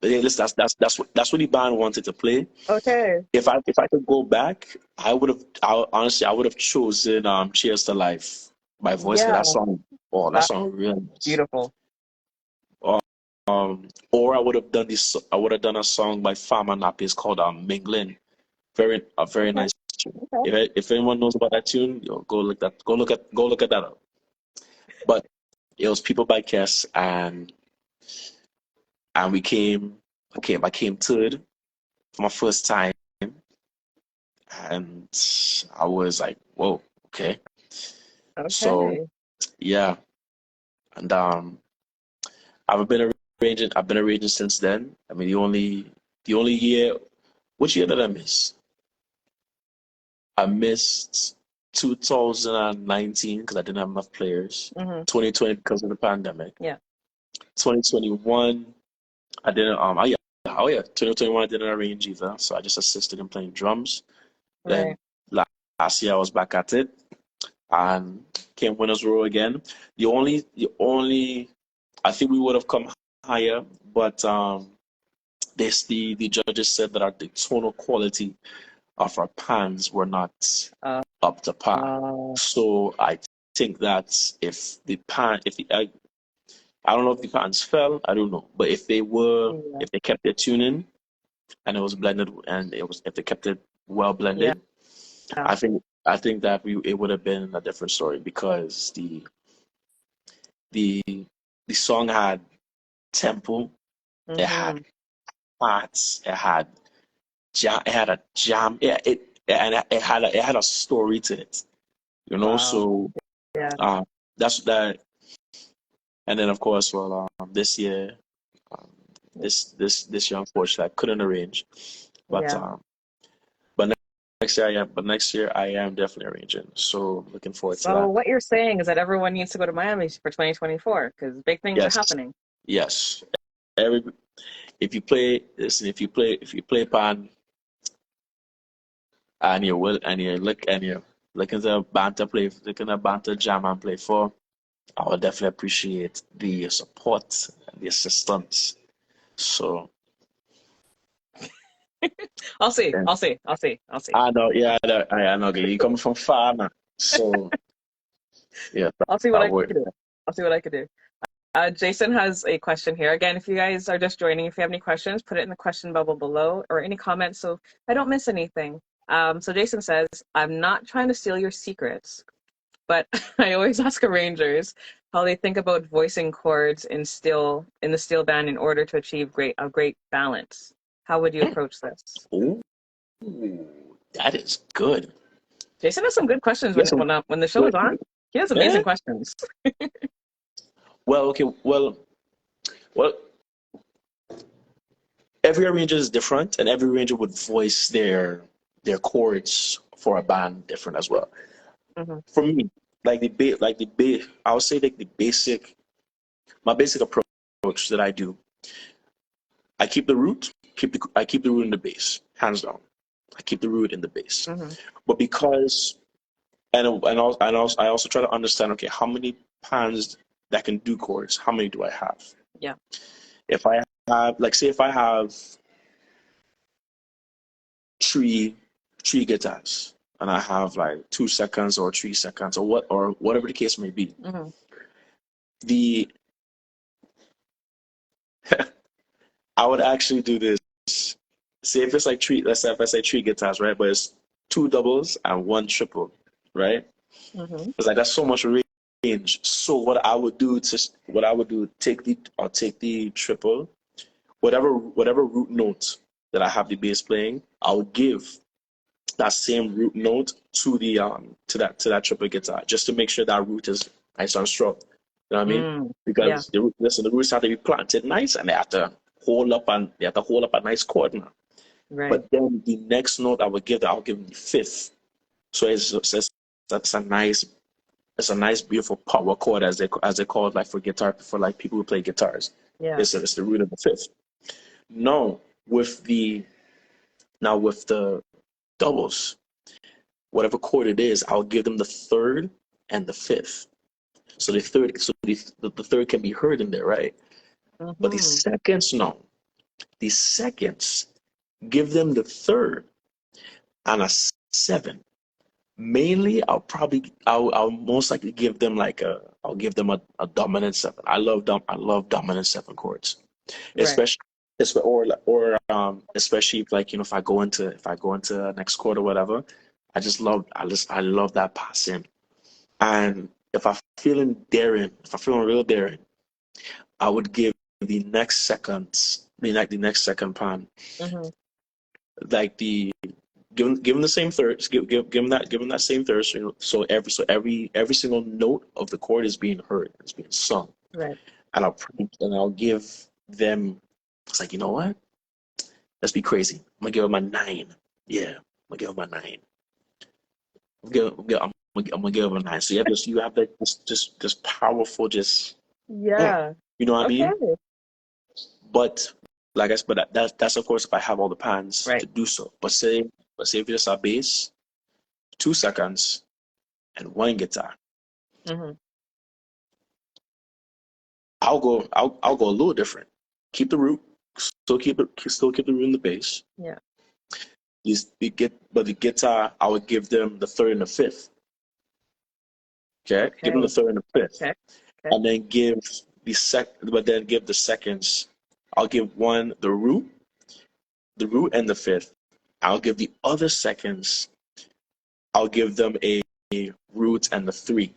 listen, that's what the band wanted to play. Okay. If I could go back, honestly I would have chosen Cheers to Life. My voice for Yeah. that song. Oh, that That's song really nice. beautiful. Or I would have done a song by Farmer Nappies called Mingling. Very Okay. nice tune. Okay. If anyone knows about that tune, go look at that up. But it was People by Kess, and I came third for my first time, and I was like, whoa, okay. So Okay. yeah, and I've been I've been arranging since then. I mean, the only year, which year did I miss? I missed 2019 because I didn't have enough players. Mm-hmm. 2020 because of the pandemic. Yeah. 2021, I didn't. Oh yeah, 2021 I didn't arrange either, so I just assisted in playing drums. Right. Then last year I was back at it and came winners row again. The only I think we would have come higher, but the judges said that the tonal quality of our pans were not Uh, up to par. uh, So I think that I don't know if the pans fell, I don't know, but yeah. if they kept their tuning and it was blended and if they kept it well Yeah. blended, I think that it would have been a different story because the the song had tempo, it had Mm-hmm. parts, it had a jam, it had a story to it, you know. Wow. So Yeah. uh, that's that, and then of course, well, this year, um, this year, unfortunately, I couldn't arrange, but Yeah. but next year I am definitely arranging. So looking forward to So that. what you're saying is that everyone needs to go to Miami for 2024 because big things are Yes, happening. yes. Every if you play pan and you're looking to looking to banter jam and play for, I would definitely appreciate the support and the assistance. So I'll see. yeah. I'll see. I'll see. I'll see. I know, yeah, I know. You coming from far now, so yeah, I'll see what that I can would. do. I'll see what I can do. Jason has a question here. Again, if you guys are just joining, if you have any questions, put it in the question bubble below or any comments so I don't miss anything. So Jason says, I'm not trying to steal your secrets, but I always ask arrangers how they think about voicing chords in the steel band in order to achieve a great balance. How would you approach this? Ooh, that is good. Jason has some good questions Yes. when the show is on. He has Yeah. amazing questions. Well, okay. Well, every arranger is different, and every arranger would voice their chords for a band different as well. Hmm. For me, I would say like my basic approach that I do. I keep the root, I keep the root in the bass, hands down. I keep the root in the bass, Hmm. but because I also try to understand, okay, how many pans that can do chords, how many do I have? Yeah. If I have, like, say, if I have three three guitars and I have like 2 seconds or 3 seconds or whatever the case may be, Hmm. the I would actually do this. Say if it's like three, let's say if I say three guitars, right? But it's two doubles and one triple, right? Hmm. It's like that's so much range. So what I would do, take the triple, whatever root note that I have the bass playing, I would give that same root note to that triple guitar, just to make sure that root is nice and strong. You know what I mean? Mm. Yeah. Because the roots have to be planted nice, and they have to hold up a nice chord now. Right. But then the next note I'll give them the fifth. So that's a nice beautiful power chord, as they call it, like for guitar, for like people who play guitars. Yeah. It's the root of the fifth. No, with the now with the doubles, whatever chord it is, I'll give them the third and the fifth. So the third can be heard in there, right? But the Hmm. seconds, no. The seconds, give them the third and a seven. Mainly, I'll most likely give them I'll give them a dominant seven. I love dominant seven chords, Right. especially especially if, like, if I go into next chord or whatever. I love that passing. And if I'm feeling real daring, I would give the next second pan, Hmm. like the give them the same thirds, give them that same third. So every single note of the chord is being heard, it's being sung, Right. and I'll give them. It's like, you know what? Let's be crazy. I'm gonna give them a nine. Yeah, I'm gonna give them a nine. I'm gonna give them a nine. So you have that just powerful, Yeah. you know what I Okay. mean? But like I said, that's of course if I have all the pans Right. to do so. But say if it's a bass, 2 seconds, and one guitar, Hmm. I'll go a little different. Keep the root, still keep the root in the bass. Yeah. But the guitar, I would give them the third and the fifth. Okay, give them the Okay. third and the fifth, Okay. Okay. and then but then give the seconds. I'll give one the root and the fifth. I'll give the other seconds. I'll give them a root and the three.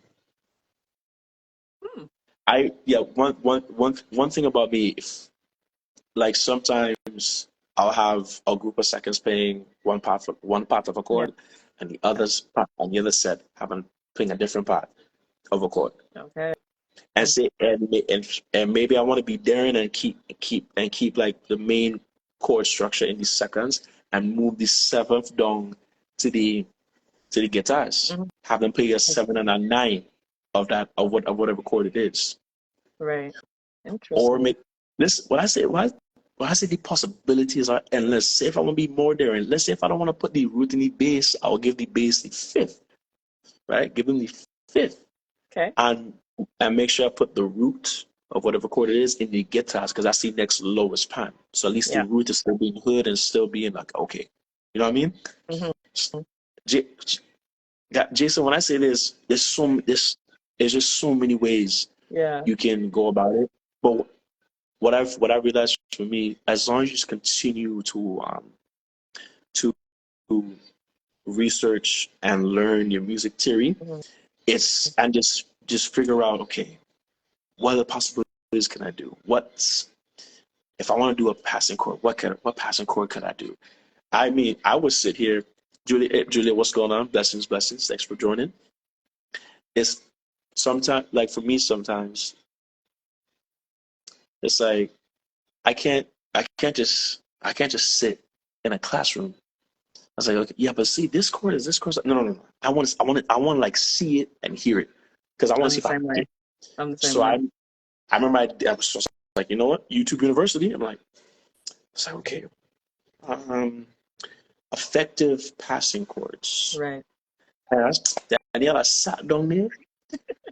Hmm. One thing about me, if, like, sometimes I'll have a group of seconds playing one part of a Yeah. chord, and the other set having playing a different part of a chord. Okay. And say and maybe I want to be daring and keep like the main chord structure in these seconds, and move the seventh down to the guitars. Hmm. Have them play a seven and a nine of whatever chord it is. Right. Or Interesting. make this what I say the possibilities are endless. Say if I want to be more daring, let's say if I don't want to put the root in the bass, I'll give the bass the fifth, right? Give them the fifth, Okay. and make sure I put the root of whatever chord it is in the guitars, because that's the next lowest pan. So at least the Yeah. root is still being heard and still being like, okay, you know what I mean? Hmm. J- Jason, when I say this, there's just so many ways Yeah. you can go about it. But what I realized for me, as long as you just continue to research and learn your music theory, Hmm. it's and just figure out, okay, what other possibilities can I do? What's If I want to do a passing chord, what passing chord could I do? I mean, I would sit here Julia, what's going on? Blessings, blessings. Thanks for joining. It's sometimes like for me, sometimes it's like I can't, I can't just sit in a classroom. I was like, okay, yeah, but see, this chord is this chord. No, no, no, no. I want to like see it and hear it because I want I'm to see the if I same can way. get. I'm the same So way. I remember I was just like, you know what, YouTube University. I'm like, it's like okay, um, effective passing chords. Right. And Danielle, I sat down there,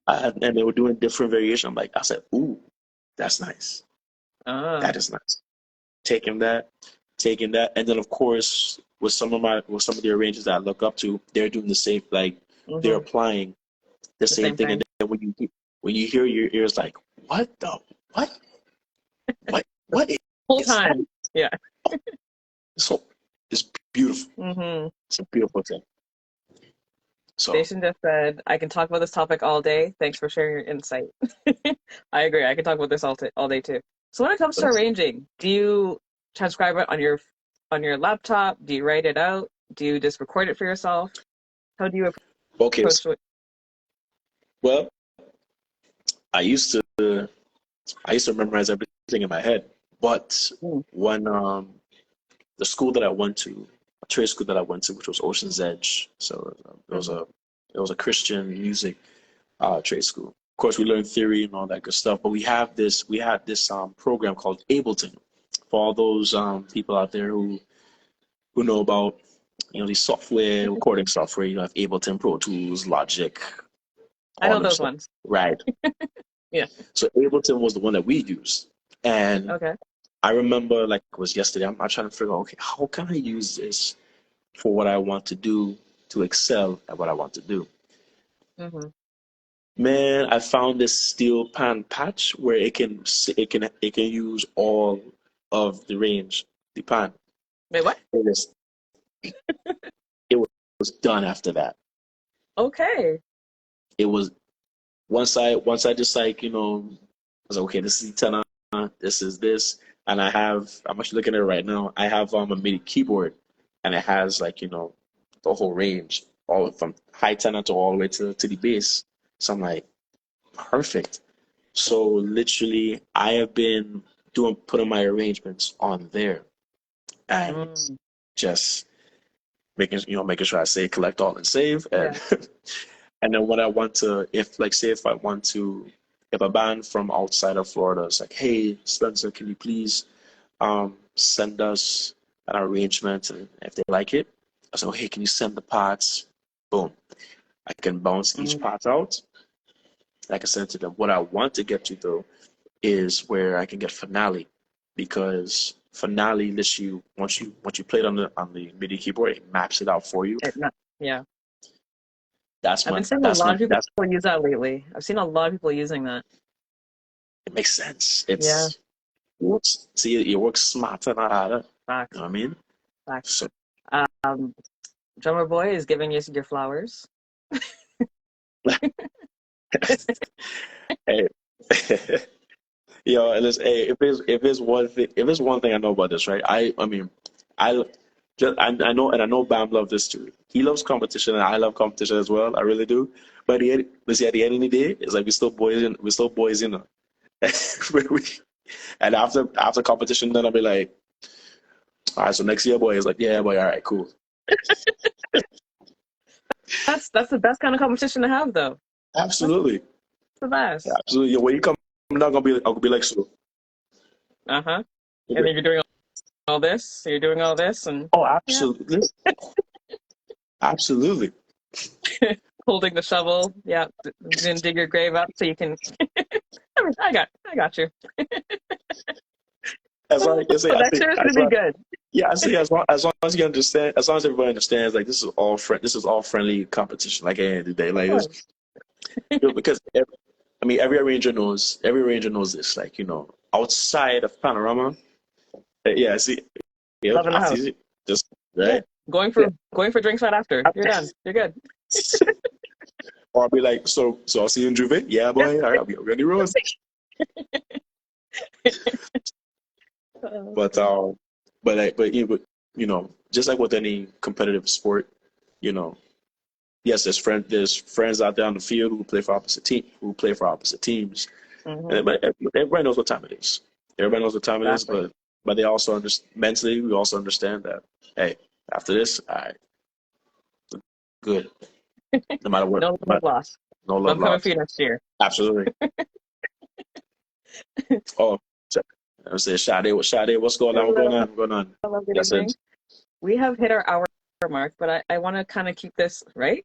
and they were doing different variations. I'm like, I said, ooh, that's nice. Ah. That is nice. Taking that, taking that, and then of course with some of the arrangers that I look up to, they're doing the same. Like they're Mm-hmm. applying the The same same thing, and thing. then when you hear your ears like, what the what what Whole is that? time. Yeah. So it's beautiful. Mm-hmm. It's a beautiful thing. So Station just said, I can talk about this topic all day. Thanks for sharing your insight. I agree. I can talk about this all day too. So when it comes to that's arranging, do you transcribe it on your laptop? Do you write it out? Do you just record it for yourself? How do you okay. approach it? Well, I used to memorize everything in my head, but Mm, when the school that I went to, a trade school that I went to, which was Ocean's Edge, so mhm. it was a Christian music trade school. Of course, we learned theory and all that good stuff, but we had this program called Ableton for all those people out there who know about the software recording software. You have Ableton, Pro Tools, Logic, I all know them those stuff. ones. Right. Yeah. So Ableton was the one that we used, and Okay. I remember like it was yesterday. I'm trying to figure out, okay, how can I use this for what I want to do to excel at what I want to do? Hmm. Man, I found this steel pan patch where it can use all of the range, the pan. Wait, what? It was it was done after that. Okay. It was once I just like I was like, okay, this is the tenor, this is this, and I'm actually looking at it right now. I have a MIDI keyboard, and it has like the whole range, all from high tenor to all the way to the bass. So I'm like, perfect. So literally, I have been putting my arrangements on there and Mm, just making sure I say collect all and save and yeah. and then when I want to if like say if I want to if a band from outside of Florida is like, hey Spencer, can you please send us an arrangement, and if they like it, I say, oh, hey, can you send the parts? Boom. I can bounce each Mm, part out. Like I said to them, what I want to get to though is where I can get finale, because finale lets you once you play it on the MIDI keyboard, it maps it out for you. yeah. I've been seeing a lot of people use that lately. I've seen a lot of people using that. it makes sense. Yeah. It works smarter, not harder. You know Facts. what I mean? Facts. So Um, Drummer Boy is giving you your flowers. hey, hey, if there's one thing I know about this, right? I mean, I I know, and I know Bam loves this too. He loves competition, and I love competition as well. I really do. But see, at the end of the day, it's like we're still boys, you know. And after competition, then I'll be like, all right, so next year, boy, it's like, yeah, boy, all right, cool, That's the best kind of competition to have, though. That's absolutely, the yeah, best. absolutely. Yeah, when you come, I'm not gonna be like, so. Uh-huh. And then you're doing all this, so you're doing all this, and Oh, yeah, absolutely, absolutely. holding the shovel. Yeah, then dig your grave up so you can. I got you. As long Oh, as I that think, sure should be good. yeah, I see. As long as you understand, as long as everybody understands, like this is all friendly competition. Like at the end of the day, Of like course. because I mean, every arranger knows this. Like outside of Panorama, yeah, see, yep, Loving the I house. see it. Just Yeah. right, yeah. Going for drinks right after. You're done. You're good. Or I'll be like, so I'll see you in Juve. Yeah, boy. All right, we're on the road. Oh, But but just like with any competitive sport. you know, yes, there's friends out there on the field who play for opposite teams, Mm-hmm. but everybody knows what time it is. Everybody knows what time it is, Exactly. but they also mentally we also understand that hey, after this, all right, good. No matter what, No love lost. no love I'm coming for lost. you next year. Absolutely. Oh, I say Sade, what's going on? What's Hello, going on? What's going on? hello, good Yes, evening. it. We have hit our hour mark, but I want to kind of keep this right,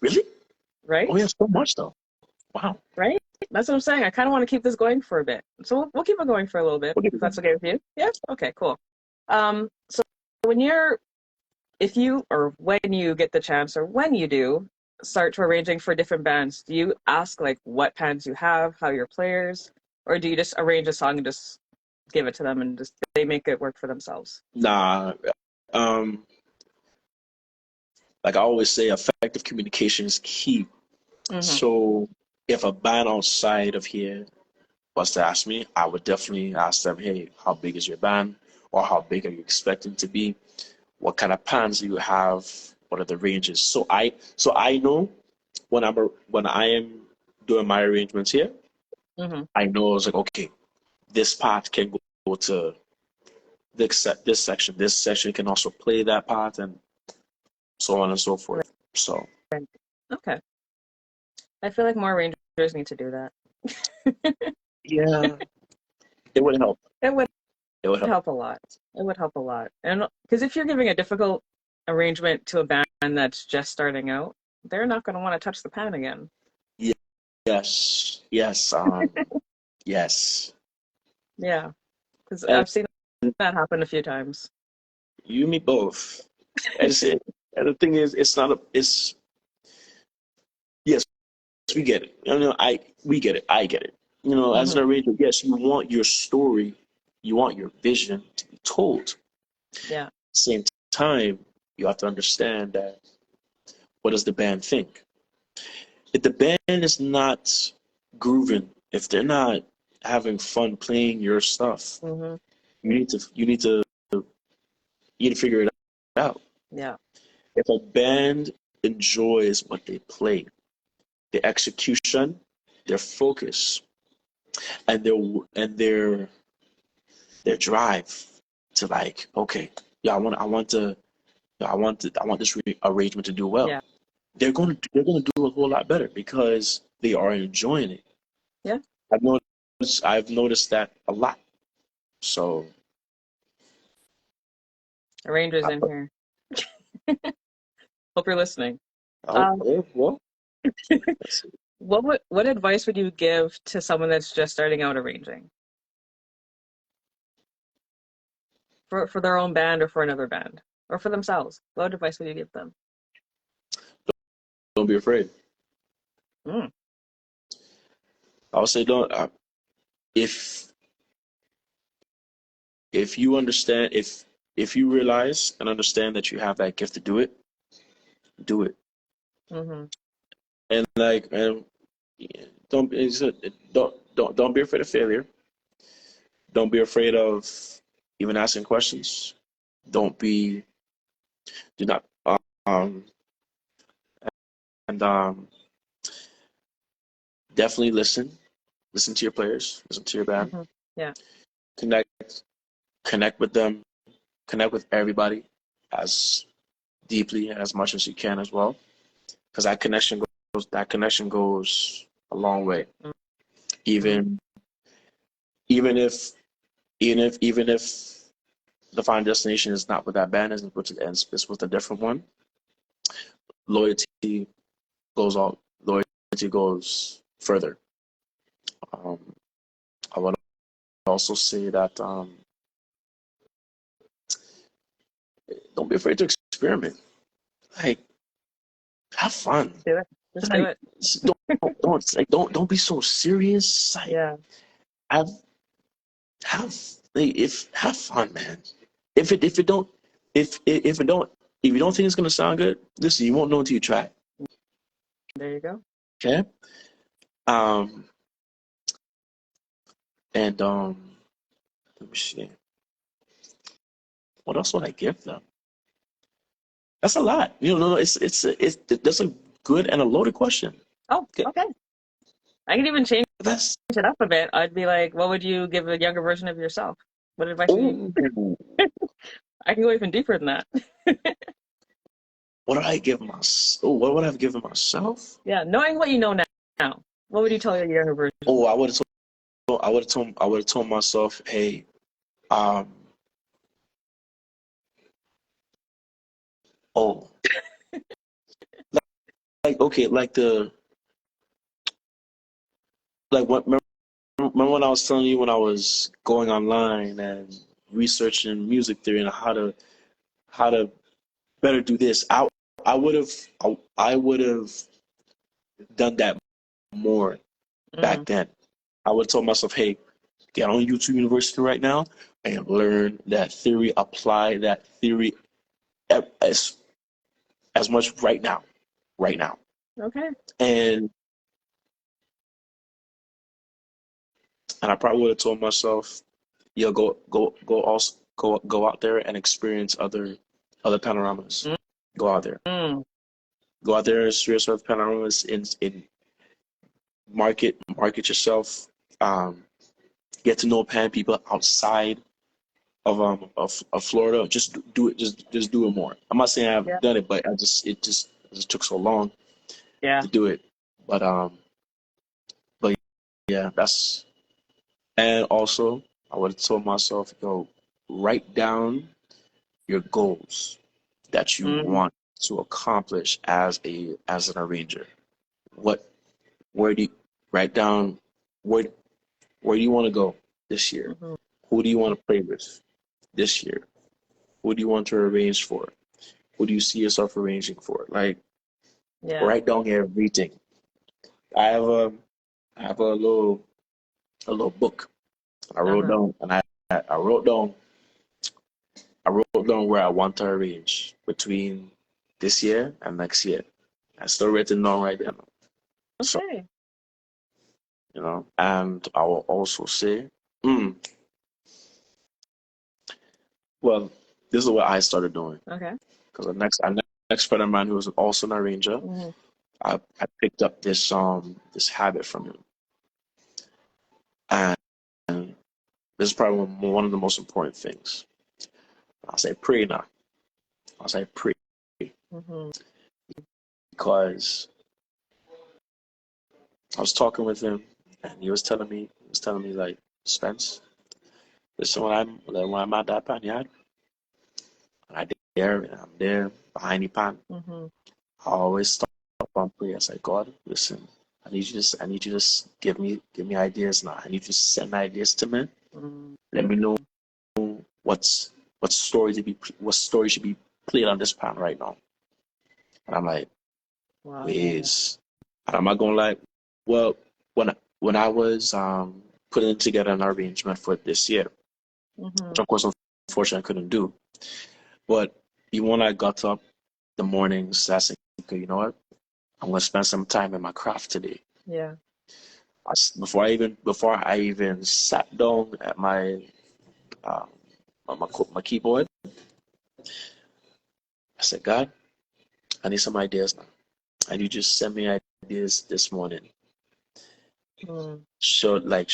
Really? Oh, right, yeah, so much though. Wow. right. That's what I'm saying. I kind of want to keep this going for a bit, so we'll keep it going for a little bit Okay. if that's okay with you. Yeah. Okay. Cool. So when you're, if you or when you get the chance, or when you do start to arranging for different bands, do you ask like what bands you have, how your players, or do you just arrange a song and just give it to them and just they make it work for themselves? Nah. Um, like I always say, effective communication is key. Mm-hmm. So if a band outside of here was to ask me, I would definitely ask them, hey, how big is your band? Or how big are you expecting to be? What kind of pans do you have? What are the ranges? So I know when I am doing my arrangements here, Mm-hmm. I know it's like, okay, this part can go to this section. This section can also play that part, and so on and so Right. forth. So Okay. I feel like more rangers need to do that. yeah, it would help. It would It would help. help a lot. It would help a lot. And because if you're giving a difficult arrangement to a band that's just starting out, they're not going to want to touch the pan again. Yes, yes, yes. Yeah, because And I've seen that happen a few times. you, me both. That's it. And the thing is, it's not a. It's yes, we get it. We get it. I get it. As an Hmm. arranger, yes, you want your story, you want your vision to be told. Yeah. Same time, you have to understand that what does the band think? If the band is not grooving, if they're not having fun playing your stuff, Hmm. you need to figure it out. Yeah. If a band enjoys what they play, the execution, their focus, and their drive to like, okay, yeah, I want this arrangement to do well. Yeah. They're gonna do a whole lot better because they are enjoying it. Yeah. I've noticed that a lot. So, Arrangers I, in here. Hope you're listening. oh, Um, well, let's see. what advice would you give to someone that's just starting out arranging for their own band or for another band or for themselves? What advice would you give them? Don't be afraid. Mm, I would say don't. If you understand, if you realize and understand that you have that gift to do it, do it. mm-hmm. And like, and don't don't be afraid of failure. Don't be afraid of even asking questions. Don't be do not um and definitely listen to your players, listen to your band, Mm-hmm. Yeah. connect connect with them, connect with everybody as deeply and as much as you can as well, because that connection goes a long way. Mm-hmm. Even even if even if the final destination is not with that band, it's with a different one. Loyalty loyalty goes further. Um, I would also say that don't be afraid to experiment. Like, have fun. Do it. Just do Like, it. don't be so serious. Like, Yeah. have have if have fun, man. If it don't if it don't if you don't think it's gonna sound good, listen, you won't know until you try. There you go. Okay. Um and let me see. What else would I give them? That's a lot. No, it's that's a good and a loaded question. Oh, Okay. okay. I can even change That's it up a bit. I'd be like, what would you give a younger version of yourself? What advice would you? oh, I can go even deeper than that. what did I give myself? Oh, what would I have given myself? Yeah, knowing what you know now, what would you tell your younger version? Oh, I would have told myself, hey, um, oh, like okay, like the like what remember when I was telling you when I was going online and researching music theory and how to better do this. I would have I would have done that more back Mm, then. I would have told myself, hey, get on YouTube University right now and learn that theory, apply that theory as much right now. okay. And I probably would have told myself, yo, go out there and experience other panoramas. Go out there. Mm, Go out there and experience other panoramas in market yourself. Get to know pan people outside of Florida. Just do it. Just do it more. I'm not saying I yeah, haven't done it, but it just took so long yeah. to do it. But but yeah, that's and also I would have told myself, yo, write down your goals that you Mm, want to accomplish as an arranger. What where do you write down where where do you want to go this year? hmm. Who do you want to play with this year? Who do you want to arrange for? Who do you see yourself arranging for? Like Yeah. write down everything. I have a I have a little book I wrote Uh-huh. down and I wrote down where I want to arrange between this year and next year. I still written down right there. So, Okay. and I will also say, mm, well, this is what I started doing Okay. because the next friend of mine who was also an arranger, Hmm. I picked up this habit from him, and this is probably one of the most important things. I'll say pray now. I'll say pray Hmm. because I was talking with him and he was telling me like, Spence, listen, when I'm at that pan yard, and I'm there behind the pan, Hmm. I always stop and pray. I say, God, listen, I need you to give me ideas now. I need you to send ideas to me. Hmm. Let me know what's what story should be played on this pan right now. And I'm like, Wow. ways. And I'm not gonna lie. Well, when I was putting together an arrangement for this year, Hmm. which of course unfortunately I couldn't do. But even when I got up the mornings, I said, okay, you know what? I'm gonna spend some time in my craft today. Yeah. Before I even sat down at um, my keyboard, I said, God, I need some ideas now. And you just send me ideas this morning. Mm. So like,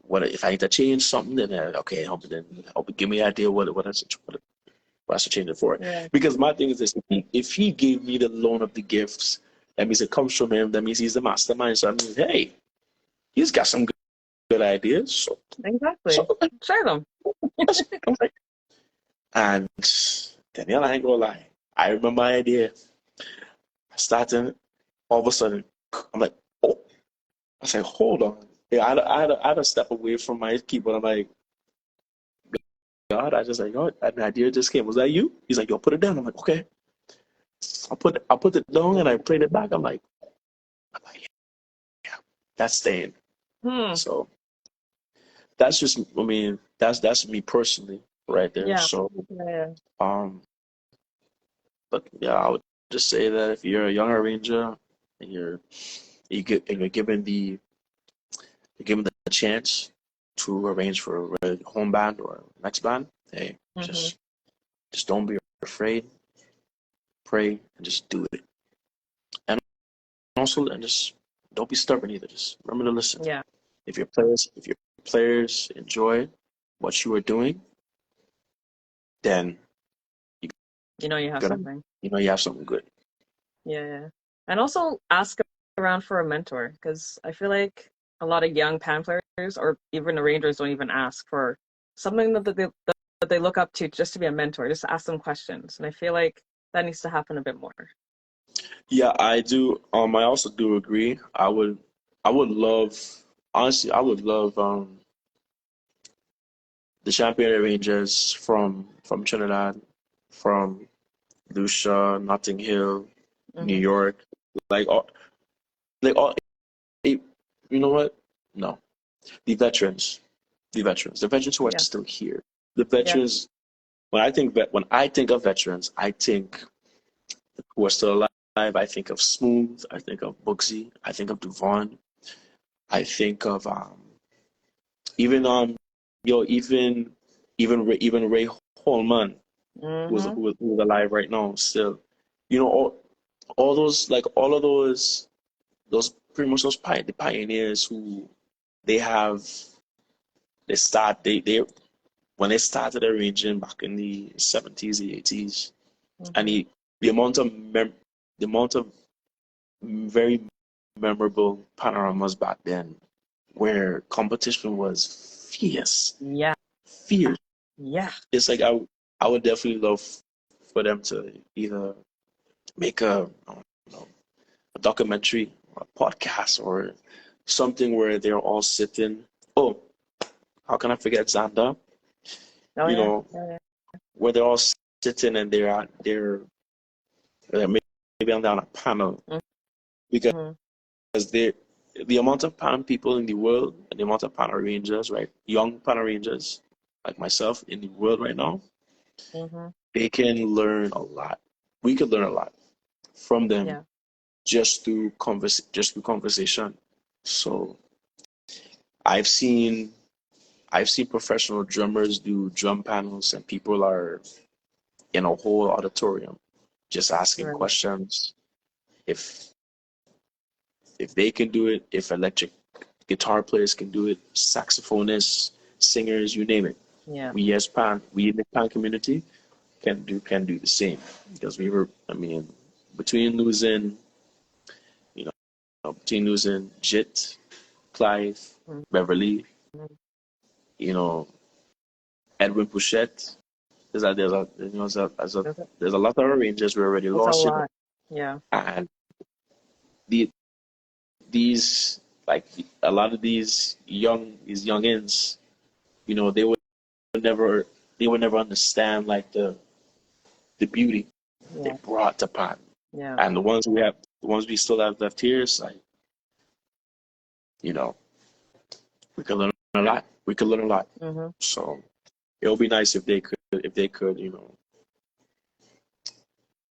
what if I need to change something? Then okay, help give me an idea what I should change it for. Yeah. Because my thing is this: if he gave me the loan of the gifts, that means it comes from him. That means he's the mastermind. So I mean, hey, he's got some good ideas. So Exactly. Share them. I'm like, and Danielle, I ain't gonna lie. I remember my idea. I started all of a sudden. I'm like, oh, I said, hold on. Yeah, I had to step away from my keyboard. I'm like, God, I just like, oh, an idea just came. Was that you? He's like, yo, put it down. I'm like, okay. I put it down and I played it back. I'm like, yeah, that's staying. Hmm. So that's just, I mean, that's me personally right there. Yeah. So, Yeah. um, but yeah, I would just say that if you're a young arranger and you're given the chance to arrange for a home band or next band, hey, Hmm. just don't be afraid. pray, and just do it. And also, and just don't be stubborn either. Just remember to listen. Yeah. If your players enjoy what you are doing, then You know you have gonna something. you have something good. Yeah. And also ask around for a mentor, because I feel like a lot of young pan players or even arrangers don't even ask for something that they look up to just to be a mentor. Just ask them questions. And I feel like that needs to happen a bit more. Yeah, I do. I also do agree. I would love, honestly, I would love the champion Rangers from Trinidad, from Lucia, Notting Hill, New Hmm. York, like all, like all. You know what? No, the veterans, the veterans who are Yeah. still here. The Yeah. veterans. When I think of veterans, I think who are still alive. I think of Smooth. I think of Bugsy. I think of Devon. I think of even even Ray Holman, Hmm. who's alive right now still. All those, like all of those pretty much the pioneers who they have they start they when they started arranging back in the 70s, the 80s, and Hmm. the amount of the amount of very memorable panoramas back then where competition was Yeah. fierce. Yeah. It's like I would definitely love for them to either make I don't know, a documentary, or a podcast, or something where they're all sitting. Oh, how can I forget Xander? Oh You yeah. know, Yeah. where they're all sitting and maybe I'm down a panel Yeah. because Hmm. they the amount of pan people in the world and the amount of pan arrangers, right? Young pan arrangers like myself in the world right now, Hmm. they can learn a lot. We could learn a lot from them Yeah. just through conversation. So I've seen I've seen professional drummers do drum panels and people are in a whole auditorium just asking Right. questions. If if they can do it, if electric guitar players can do it, saxophonists, singers, you name it. Yeah. We in the pan community can do the same because between losing you between losing Jit, Clive, Hmm. Beverly, you know, Edwin Pouchette. There's a lot of arrangers we already It's a lost, lot. Yeah. and the these like a lot of these youngins, they never would never understand like the beauty they Yeah. brought to pot. Yeah. And the ones we still have left here, is like, you know, we could learn a lot. We could learn a lot. Hmm. So it would be nice if they could,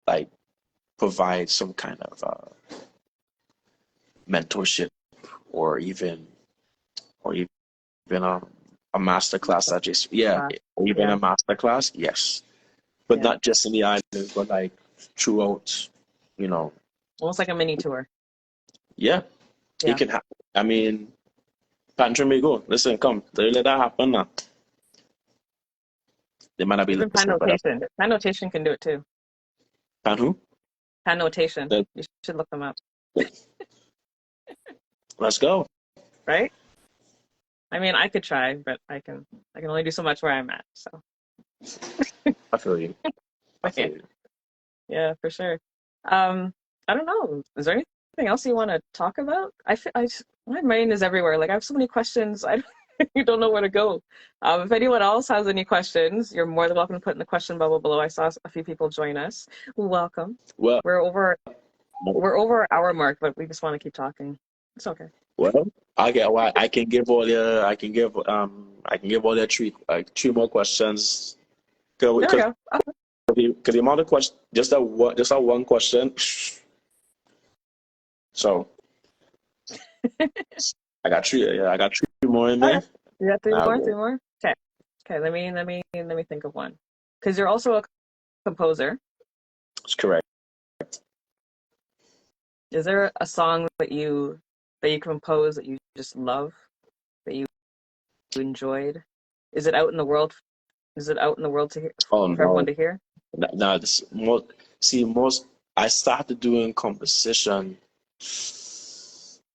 like provide some kind of mentorship or even a master class. I just yeah, Class. or even Yeah. a master class. Yes, but Yeah. not just in the islands, but like throughout. You know, Almost like a mini tour. yeah, it Yeah. can happen. I mean, Pantry may go. Listen, come, don't let that happen now. They might not be Even pan listening, but notation. Pan notation can do it too. Pan who? Pan notation. Let- You should look them up. Let's go. Right? I mean, I could try, but I can only do so much where I'm at. So, I feel you. I yeah, feel you. yeah, for sure. Um, I don't know. Is there anything else you want to talk about? My brain is everywhere. Like I have so many questions. I don't, you don't know where to go. If anyone else has any questions, you're more than welcome to put in the question bubble below. I saw a few people join us. Welcome. Well, We're over we're over our mark, but we just want to keep talking. It's okay. well, I get why I can give all the I can give all the three more questions There we because go. the amount of questions just that one question. So I got three more in Okay. there. You got three Now more? go. Three more? Okay. Okay, let me think of one. Because you're also a composer. That's correct. Is there a song that you compose that you just love, that you enjoyed? Is it out in the world? Is it out in the world to hear, Oh for everyone no, to hear? no. This most see most. I started doing composition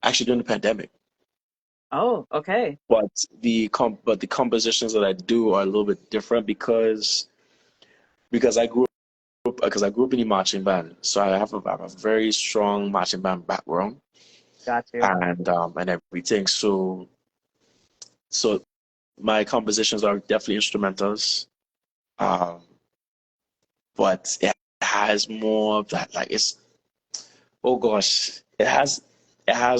actually during the pandemic, Oh, okay. but the compositions that I do are a little bit different because I grew up in a marching band, so I have a very strong marching band background Got you. and everything. So my compositions are definitely instrumentals, um, but it has more of that like it's oh gosh, it has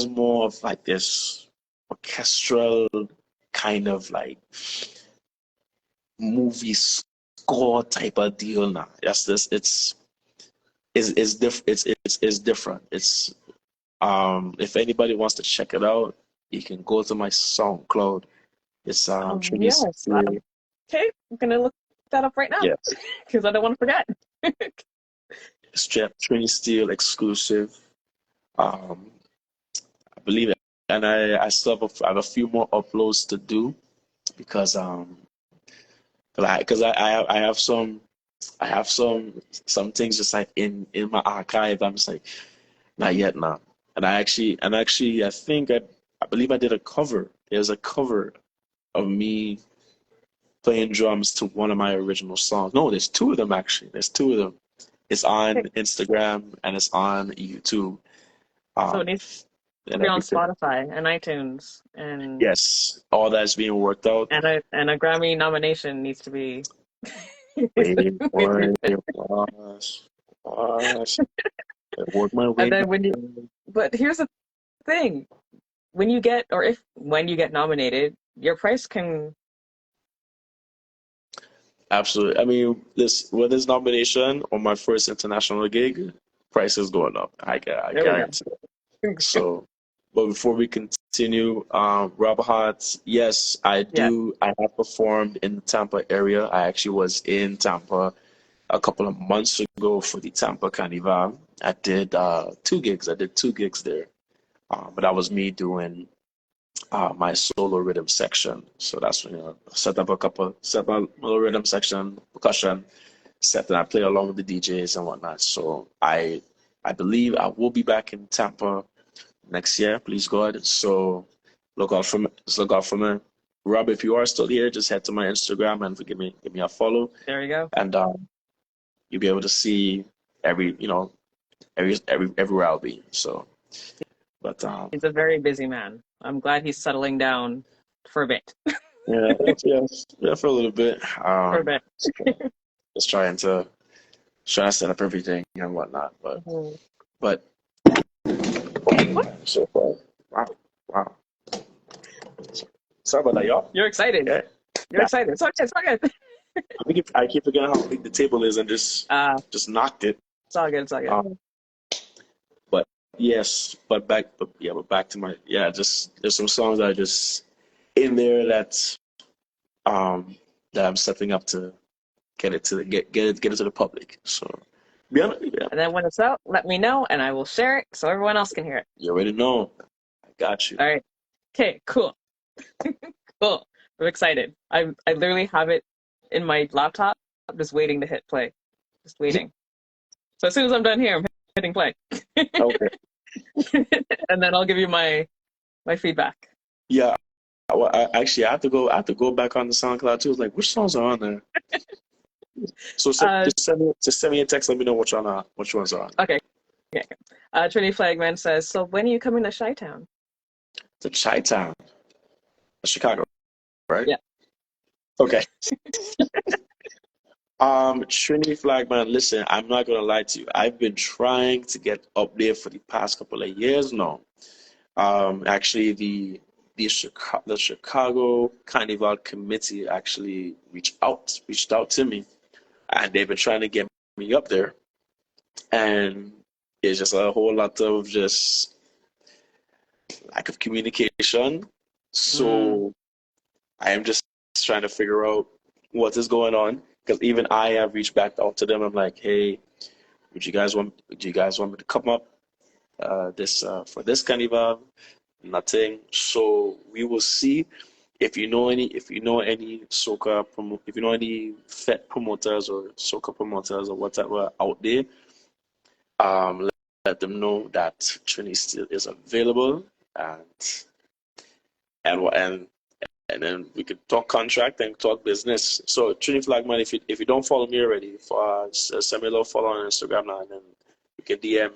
more of like this orchestral kind of like movie score type of deal now. Yes, this it's diff it's different. It's if anybody wants to check it out, you can go to my SoundCloud. It's Trini Yes. Steele. Okay, I'm gonna look that up right now Yeah, because I don't want to forget. it's Trini Steele exclusive. Um, I believe it, and I still I have a few more uploads to do because I have I have some things just like in my archive. I'm just like not yet now. And I think I believe I did a cover. There's a cover of me playing drums to one of my original songs. No, there's two of them actually. There's two of them. It's on Okay, Instagram and it's on YouTube. so it Um, needs to and be on everything. Spotify and iTunes, Yes, all that's being worked out. and a Grammy nomination needs to be needs to, Waiting needs for to be it. fit. Gosh. I work my And way then back. but here's the thing: when you get, or if when you get nominated, your price can. Absolutely. I mean, this with this nomination on my first international gig, price is going up. I There we go. guarantee. So, but before we continue, Robert Hart, yes, I Yes, do. I have performed in the Tampa area. I actually was in Tampa a couple of months ago for the Tampa Carnival. I did two gigs. I did two gigs there, but that was me doing my solo rhythm section. So that's when set up a little rhythm section, percussion, set and I play along with the DJs and whatnot. So I believe I will be back in Tampa next year, please God. So look out for me. Rob, if you are still here, just head to my Instagram and give me a follow, there you go. and you'll be able to see everywhere I'll be. So, but He's a very busy man. I'm glad he's settling down for a bit. yeah, yeah, for a little bit. For a bit. Just trying to set up everything and whatnot. Mhm. But so far, wow, wow. Sorry about that, y'all. You're excited. Yeah. You're excited. It's okay. It's all good. I keep forgetting how big the table is and just knocked it. It's all good. It's all good. Um, but yes, but back to my just there's some songs that are just in there um that I'm setting up to get it to the public. So be honest, yeah, And then when it's out, let me know and I will share it so everyone else can hear it. you already know. I got you. All right. Okay, cool. Cool. I'm excited. I literally have it in my laptop. I'm just waiting to hit play. Just waiting. So as soon as I'm done here, I'm hitting play. Okay. And then I'll give you my feedback. Yeah. Well, I have to go back on the SoundCloud too. It's like which songs are on there? So Uh, just send me a text. Let me know which ones are on. okay. Okay. Trinity Flagman says, so when are you coming to Chi-Town? The Chi-Town, Chicago, right? Yeah. Okay. Trinity Flagman, listen, I'm not gonna lie to you. I've been trying to get up there for the past couple of years now. Actually, the Chicago Carnival Committee actually reached out to me, and they've been trying to get me up there, and it's just a whole lot of just lack of communication. Mm, So I am just trying to figure out what is going on because even I have reached back out to them. I'm like, hey, Would you guys want me to come up this for this carnival? Nothing. So we will see if you know any if you know any fet promoters or soca promoters or whatever out there, let them know that Trini still is available, and and and then we could talk contract and talk business. So Trini Flagman, if you don't follow me already, send me a little follow on Instagram now, and then we can DM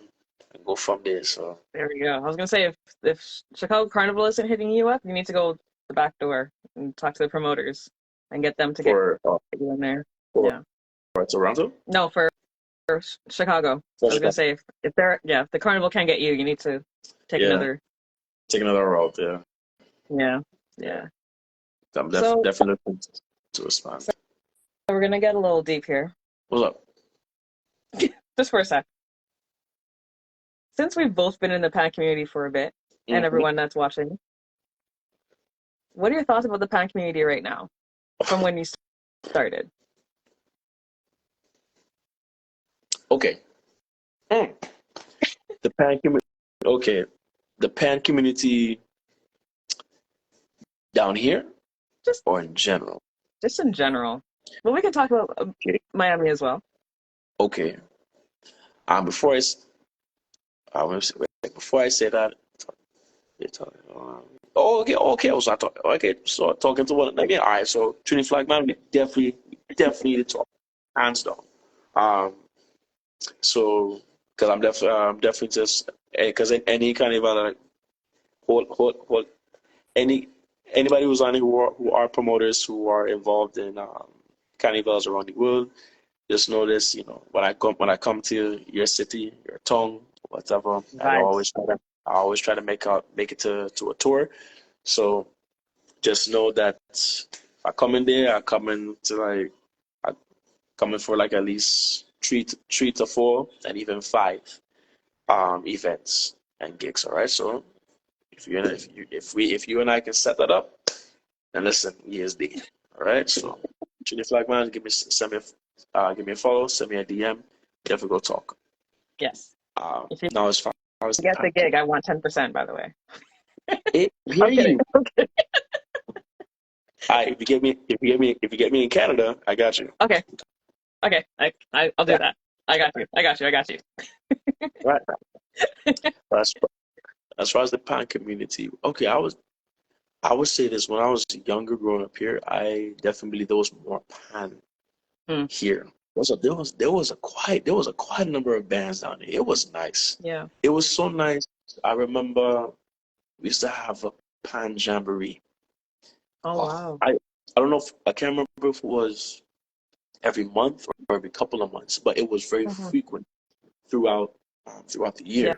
and go from there. So There we go. I was gonna say if Chicago Carnival isn't hitting you up, you need to go the back door and talk to the promoters and get them to get for you in there. for, Yeah. for Toronto, No, for Chicago. for I was gonna Chicago. say if the carnival can't get you, you need to take Yeah, another. take another route. Yeah, Yeah. yeah. Yeah. I'm So definitely looking to respond. we're gonna get a little deep here, What's up? just for a sec. Since we've both been in the pan community for a bit, and Mhm. everyone that's watching, what are your thoughts about the pan community right now, from when you started? Okay. Mm. The pan community. Okay, the pan community down here Just or in general? just in general. Well, we can talk about Okay. Miami as well. Okay. Before before I say that, you're talking, oh, okay, okay. I was not talking. Okay, so talking to one again. All right, so Trinity Flag Man, we definitely need to talk, hands down. Um, so because I'm definitely just because in any kind of hold any anybody who's on it who are promoters who are involved in carnivals around the world, just know this, when I come to your city, your town, whatever, Vibes. I always try to make it to a tour. So just know that I come in there, I come in to I come in for like at least three to four and even five events and gigs. All right. So if you and I can set that up, then listen, ESD. All right. So Trinity Flagman, give me a follow, send me a DM, definitely go talk. Yes. If you Now as far as the get the pancake, gig, I want 10%, by the way. hear I'm kidding. you. If you get me in Canada, I got you. Okay. Okay. I'll do Yeah. that. I got you. I got you. I got you. Right. But as far as the pan community, okay, I would say this when I was younger growing up here, I definitely believe there was more pan Hmm. here. There was a quiet number of bands down there. It was nice. Yeah. It was so nice. I remember we used to have a pan jamboree. Oh, Oh, wow. I don't know if I can't remember if it was every month or every couple of months, but it was very Hmm. frequent throughout the Yeah.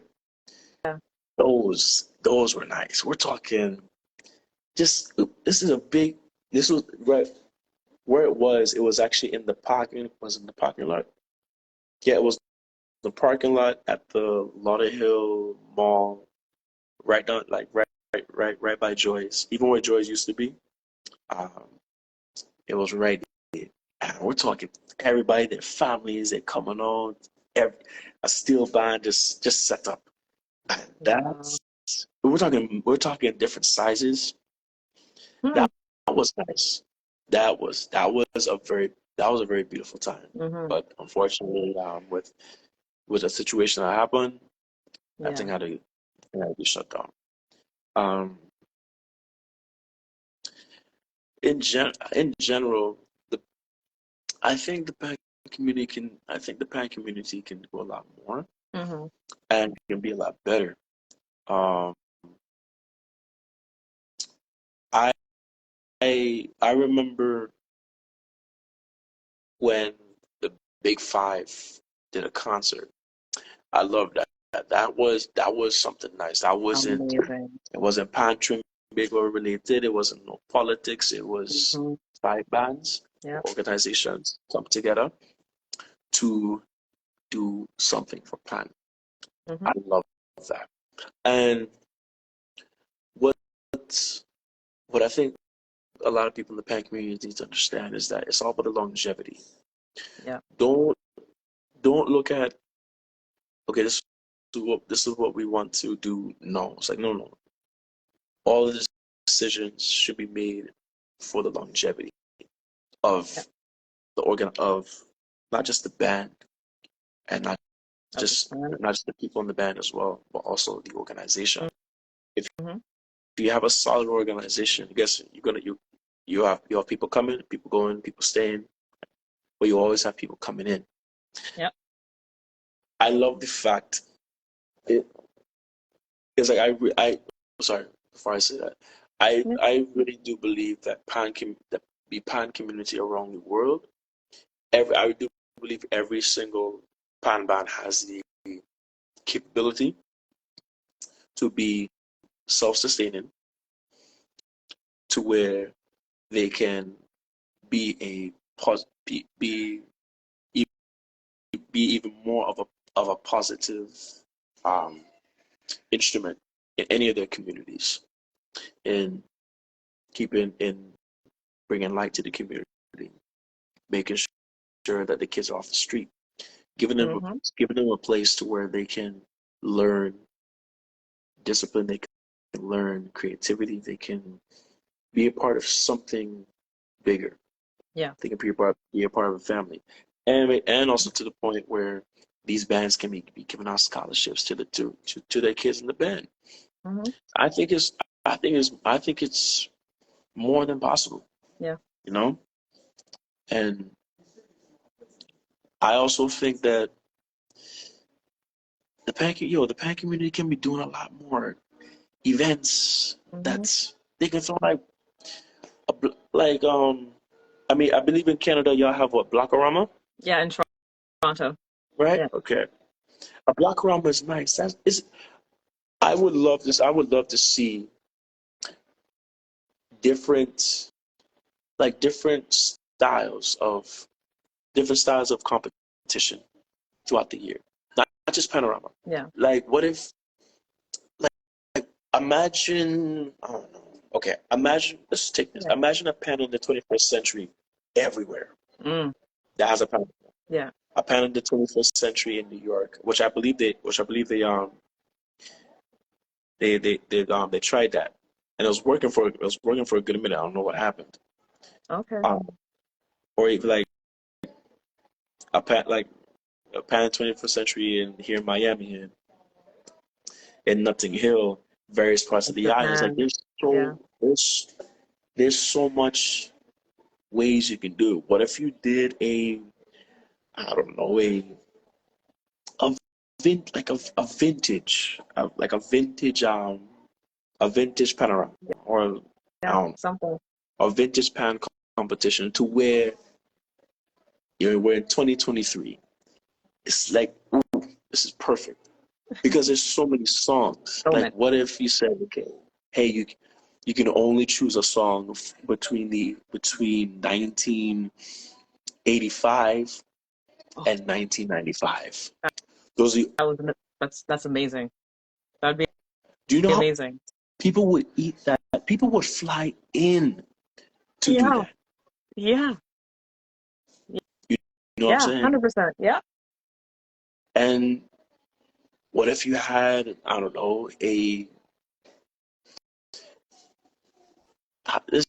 year. Those were nice. We're talking just this is a big this was right where it was. It was actually in the parking. Was in the parking lot. Yeah, it was the parking lot at the Lauderhill Mall, right down like right by Joy's. Even where Joy's used to be, um, it was right there. And we're talking everybody, their families, they're coming on. Every, a steel band just set up. And Wow. we're talking different sizes. Hmm. That was nice. That was a very beautiful time. Hmm. But unfortunately, with the situation that happened, I Yeah. think I had to be shut down. Um, in general, the I think the pan community can do a lot more Hmm. and can be a lot better. Um, I I remember when the Big Five did a concert. I love that. That was something nice. Amazing. It wasn't pantry big or related. It wasn't no politics. It was Hmm. five bands, Yeah. organizations come together to do something for Pan. Hmm. I love that. And what what I think a lot of people in the Pan community need to understand is that it's all about the longevity. Yeah. Don't don't look at okay, this is what we want to do. No, it's like no. All of the decisions should be made for the longevity Yeah. of the organ of not just the band and Of the plan. not just the people in the band as well, but also the organization. If Mm-hmm. you have a solid organization, I guess you have people coming, people going, people staying, but you always have people coming in. Yep. I love the fact it is like I sorry before I say that Yep. I really do believe that that the pan community around the world, I do believe every single pan band has the capability to be self-sustaining, to where they can be a be be even more of a positive um, instrument in any of their communities, in keeping in bringing light to the community, making sure that the kids are off the street, Mm-hmm. giving them a place to where they can learn discipline, they can learn creativity, they can be a part of something bigger. Yeah. They can be a part of a family, and also to the point where these bands can be giving out scholarships to to their kids in the band. Mm-hmm. I think it's I think it's more than possible, Yeah. you know. And I also think that the pan community can be doing a lot more events. Mm-hmm. That's they can throw like like I mean I believe in Canada y'all have what, Blockorama, Yeah. In Toronto. right? Yeah. Okay, a Blockorama is nice. That's is I would love this. I would love to see different different styles of competition throughout the year, not just panorama. Yeah. Like, what if like imagine I don't know. Okay, imagine let's take this. Yeah. Imagine a pen in the 21st century everywhere Mm. that has a pen. Yeah. A pen in the 21st century in New York, which I believe they tried that, and it was working for a good minute. I don't know what happened. Okay. Um, or even a pen like a pen 21st century in here in Miami and in Notting Hill, various parts of In the islands. Like Japan. Yeah. there's so much ways you can do it. What if you did I don't know a a vintage a vintage panorama, or I Yeah. don't Something. a vintage pan competition, to where we're in 2023. It's like, ooh, this is perfect because there's so many songs. So Like, many. what if you said, okay, hey, you can only choose a song between 1985 Oh, and 1995. Those are, that was that's amazing. That'd be do you know how amazing. people would eat that? People would fly in to do Yeah. that. Yeah. You know what I'm Yeah. saying? 100%. Yeah. And what if you had, I don't know, there's,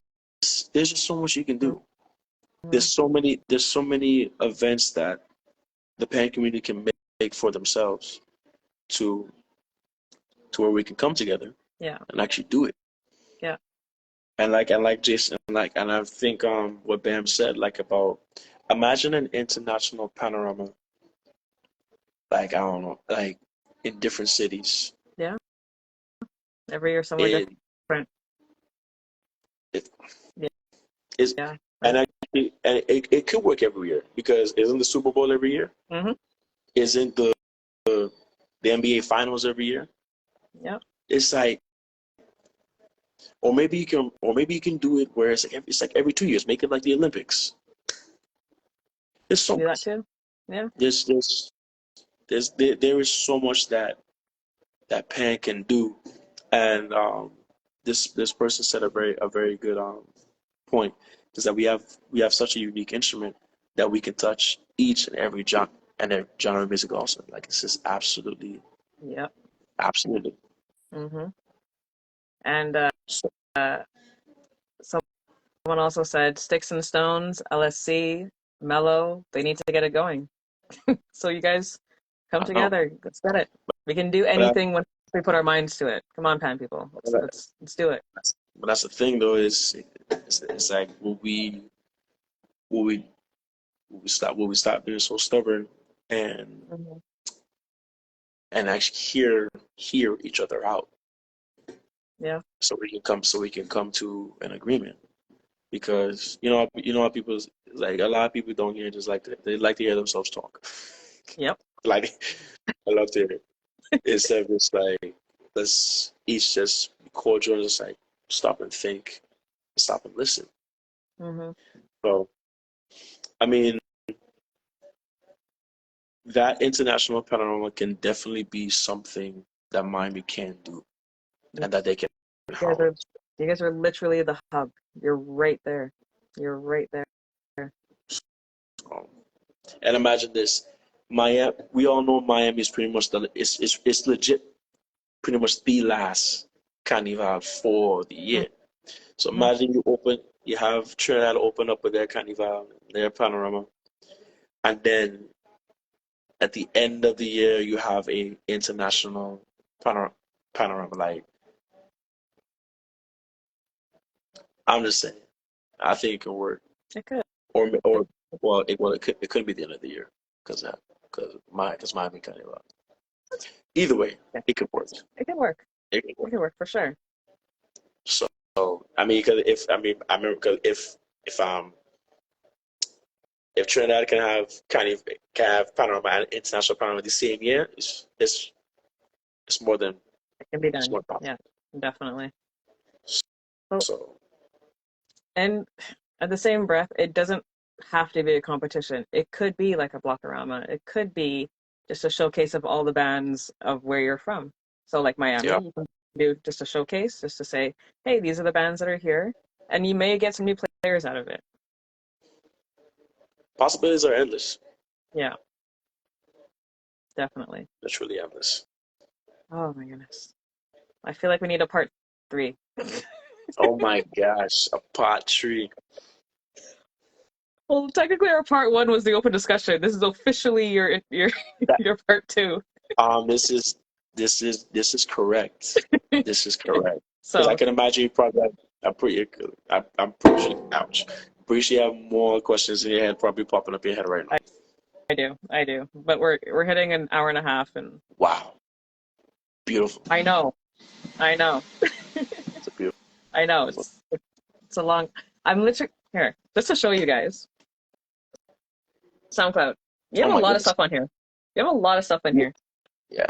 there's just so much you can do. Mm-hmm. There's so many events that the pan community can make for themselves to where we can come together Yeah. and actually do it. Yeah. And like Jason, and I think what Bam said, like, about imagine an international panorama, like, I don't know, like, in different cities. Yeah. Every year somewhere It different. it Yeah. is Yeah. and actually, and it could work every year, because isn't the Super Bowl every year? Mm-hmm. Isn't the NBA Finals every year? Yep. It's like, or maybe you can do it where it's like every 2 years. Make it like the Olympics. There's so Do that much. too. Yeah. There is so much that Pan can do, and this person said a very good point, is that we have such a unique instrument that we can touch each and every and their genre of music also. Like it's just absolutely, Yep. absolutely. Mm-hmm. And So, uh, someone also said Sticks and Stones, LSC, Mellow. They need to get it going. So you guys come I know, together. Let's get it. We can do but, anything when we put our minds to it. Come on, pan people. Let's do it. that's the thing though. Is it's like will we will we stop being so stubborn and Mm-hmm. actually hear each other out Yeah. so we can come to an agreement because you know how people like a lot of people don't hear just like they like to hear themselves talk. Yep. Like I love to hear it. Instead of just like let's each just be cordial and just like stop and think, stop and listen. Mm-hmm. So I mean that international panorama can definitely be something that Miami can do You and that they can guys house. are you guys are literally the hub. You're right there. You're right there. Um, and imagine this, Miami. We all know Miami is pretty much it's legit, pretty much the last carnival for the year. So Mm-hmm. imagine you have Trinidad open up with their carnival, their panorama, and then at the end of the year you have a international panorama. Like I'm just saying, I think it could work. It could. Or well it could be the end of the year because Miami Carnival. Either way, Yeah. it could work. It can work. It could It work. can work for sure. So I mean, because if I mean I remember because if if Trinidad can have panorama and international panorama the same year, it's more than It can be it's done. more possible. Yeah, definitely. So, So and at the same breath, it doesn't have to be a competition. It could be like a blockorama. It could be just a showcase of all the bands of where you're from. So, like yeah, Miami, you can do just a showcase, just to say, hey, these are the bands that are here. And you may get some new players out of it. possibilities are endless. Yeah, definitely. They're truly endless. Oh my goodness. I feel like we need a part three. Oh my gosh, a pot tree. Well, technically, our part one was the open discussion. This is officially your That, your part two. this is this is correct. This is correct. Because I So can imagine you probably I'm pretty sure, ouch. Pretty sure you have more questions in your head probably popping up in your head right now. I do. But we're hitting an hour and a half, and Wow, beautiful. I know, I know, It's a beautiful. I know. It's a long. I'm literally here just to show you guys. SoundCloud. You Oh have a my lot of goodness. stuff on here. You have a lot of stuff in here. Yeah,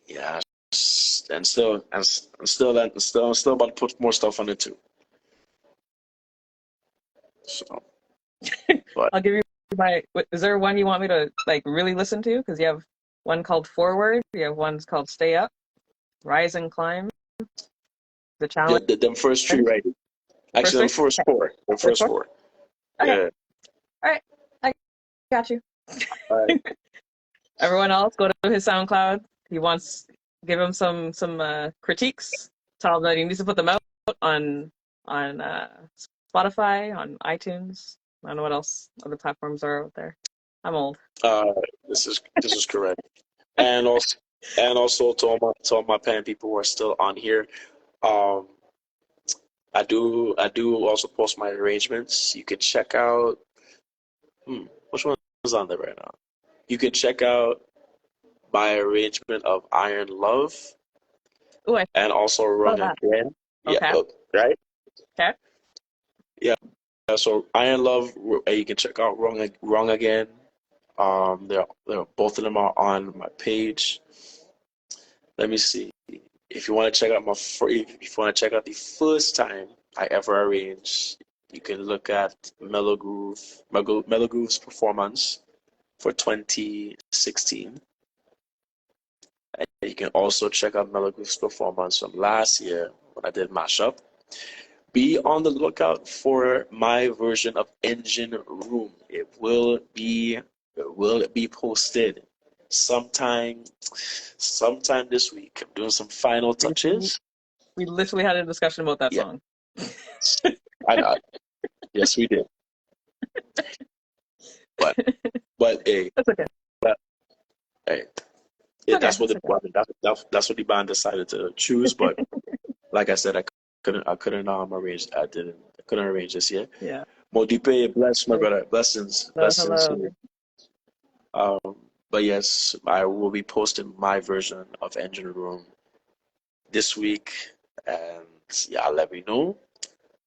yeah. And still about to put more stuff on it too. So, but I'll give you my. Is there one you want me to like really listen to? Because you have one called Forward. You have one called Stay Up, Rise and Climb, The Challenge. them first three, right? First Actually, three. Okay. the First first four. four. Okay. Yeah. All right. I got you. All right. Everyone else, go to his SoundCloud. He wants give him some critiques. Tell him that he needs to put them out on Spotify, on iTunes. I don't know what else other platforms are out there. I'm old. Uh, this is correct. And also to all my pan people who are still on here. Um, I do also post my arrangements. You can check out which one is on there right now. You can check out my arrangement of Iron Love Ooh, I and also saw Wrong that. Again. Yeah, Okay. right. Okay. Yeah. So Iron Love, you can check out Wrong Again. They're both of them are on my page. Let me see. If you want to check out if you want to check out the first time I ever arranged, you can look at Mellow Groove's performance for 2016. And you can also check out Mellow Groove's performance from last year when I did Mashup. Be on the lookout for my version of Engine Room. It will be posted sometime this week. I'm doing some final We, touches. we literally had a discussion about that Yeah, song. I know. Yes, we did. But hey, That's okay. but, hey, It's yeah, okay. that's what It's the okay. that's what the band decided to choose. But like I said, I couldn't arrange this yet. Yeah. Modipe, bless my brother, Hello, blessings to hello. you. But yes, I will be posting my version of Engine Room this week, and yeah, I'll let me know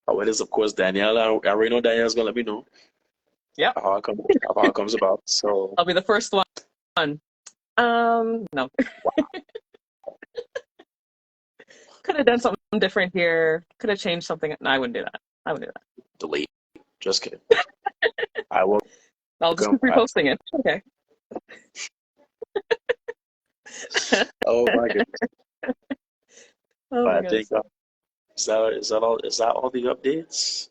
how it is. Of course, Danielle, I already know Danielle's gonna let me know Yep. how it comes about. So I'll be the first one. No. Could have done something different here. Could have changed something. No, I wouldn't do that. I wouldn't do delete. Just kidding. I will that. I'll just come. keep reposting it. Okay. Oh my goodness! Oh But my I think goodness. is that all the updates?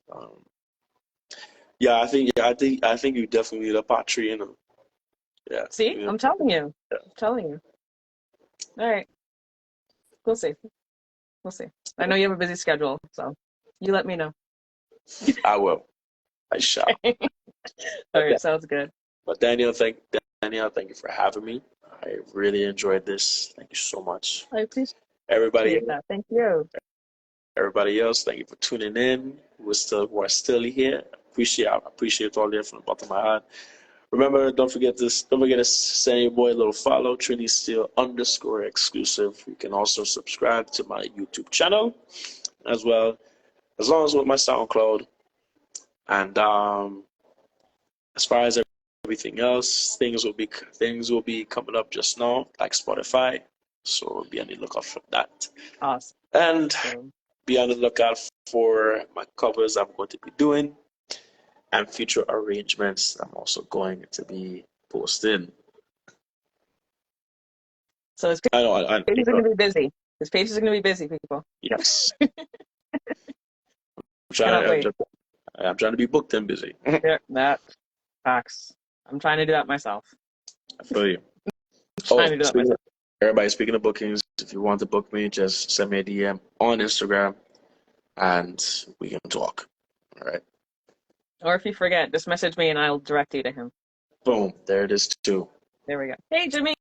Yeah, I think you definitely need a battery, Yeah, See, you I'm telling you. yeah. I'm telling you. All right. We'll see. We'll see. I know you have a busy schedule, so you let me know. I will. I shall. All But, right. Sounds good. but Daniel, thank you for having me. I really enjoyed this. Thank you so much. I appreciate Everybody, that. Thank you. everybody else, thank you for tuning in. Who are still here. I appreciate all there from the bottom of my heart. Remember, don't forget to send your boy a little follow, Trinity Steel _exclusive. You can also subscribe to my YouTube channel as well, as long as with my SoundCloud. And as far as everything else, things will be coming up just now, like Spotify. So be on the lookout for that. And Awesome. be on the lookout for my covers I'm going to be doing and future arrangements I'm also going to be posting. So his I know, pages are going to be busy. His pages are going to be busy, people. yes. I'm trying. Cannot I'm, wait. just, I'm trying to be booked and busy. Yeah, that facts. I'm trying to do that myself. I feel you. Trying Oh, to do that myself. speaking of bookings, if you want to book me, just send me a DM on Instagram and we can talk. All right. Or if you forget, just message me and I'll direct you to him. Boom. There it is too. There we go. Hey, Jimmy.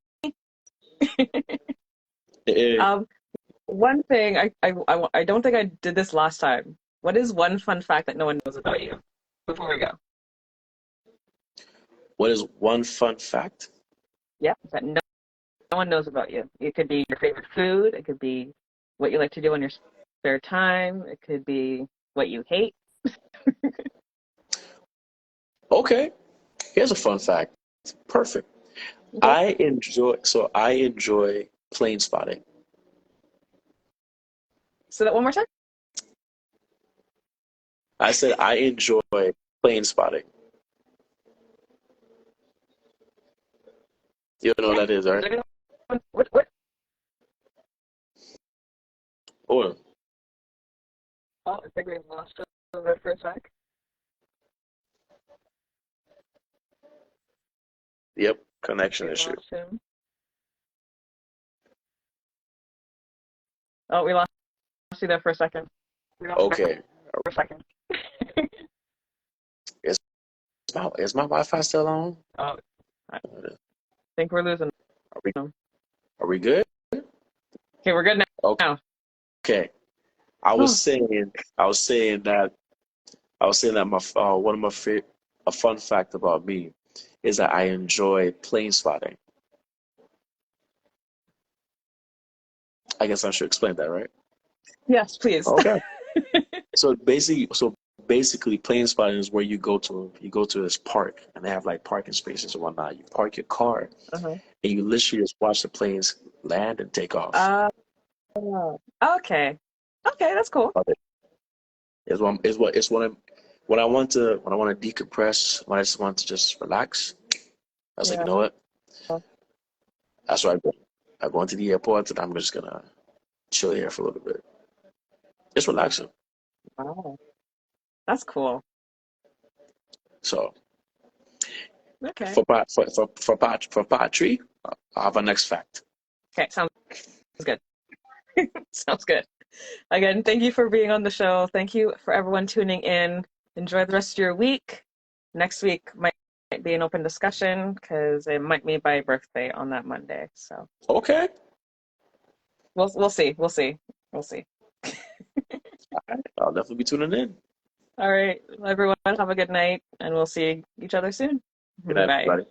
Eh, Um, one thing I don't think I did this last time. What is one fun fact that no one knows about you? Before we go. what is one fun fact? Yeah, that no one knows about you. It could be your favorite food. It could be what you like to do in your spare time. It could be what you hate. Okay. Here's a fun fact. Perfect. Okay. I enjoy plane spotting. So that one more time. I said I enjoy plane spotting. You know what Okay. that is, Is right? there anyone? What? Oh, Oh, I think we lost him there for a sec. yep. I think Connection we issue. lost him. Oh, we lost you there for a second. We lost you there Okay. for a second. Is my Wi-Fi still on? Oh, I think we're losing Are we him. are we good? Okay, we're good now. Okay. I was Oh, saying I was saying that my one of my a fun fact about me is that I enjoy plane spotting. I guess I should explain that, right? yes, please. Okay. So basically, plane spotting is where you go to this park and they have like parking spaces and whatnot. You park your car Uh-huh. and you literally just watch the planes land and take off. Uh, okay. Okay, that's cool. Love it. It's what when I want to decompress, when I just want to just relax. I was like, you Yeah. know what? That's why I go into the airport and I'm just gonna chill here for a little bit. It's relaxing. Oh, that's cool. So Okay. for part three, I have a next fact. Okay, sounds good. Sounds good. Again, thank you for being on the show. Thank you for everyone tuning in. Enjoy the rest of your week. Next week might be an open discussion because it might be my birthday on that Monday. So Okay, we'll see. We'll see. We'll see. I'll definitely be tuning in. All right, everyone, have a good night, and we'll see each other soon. Good night, Bye. everybody.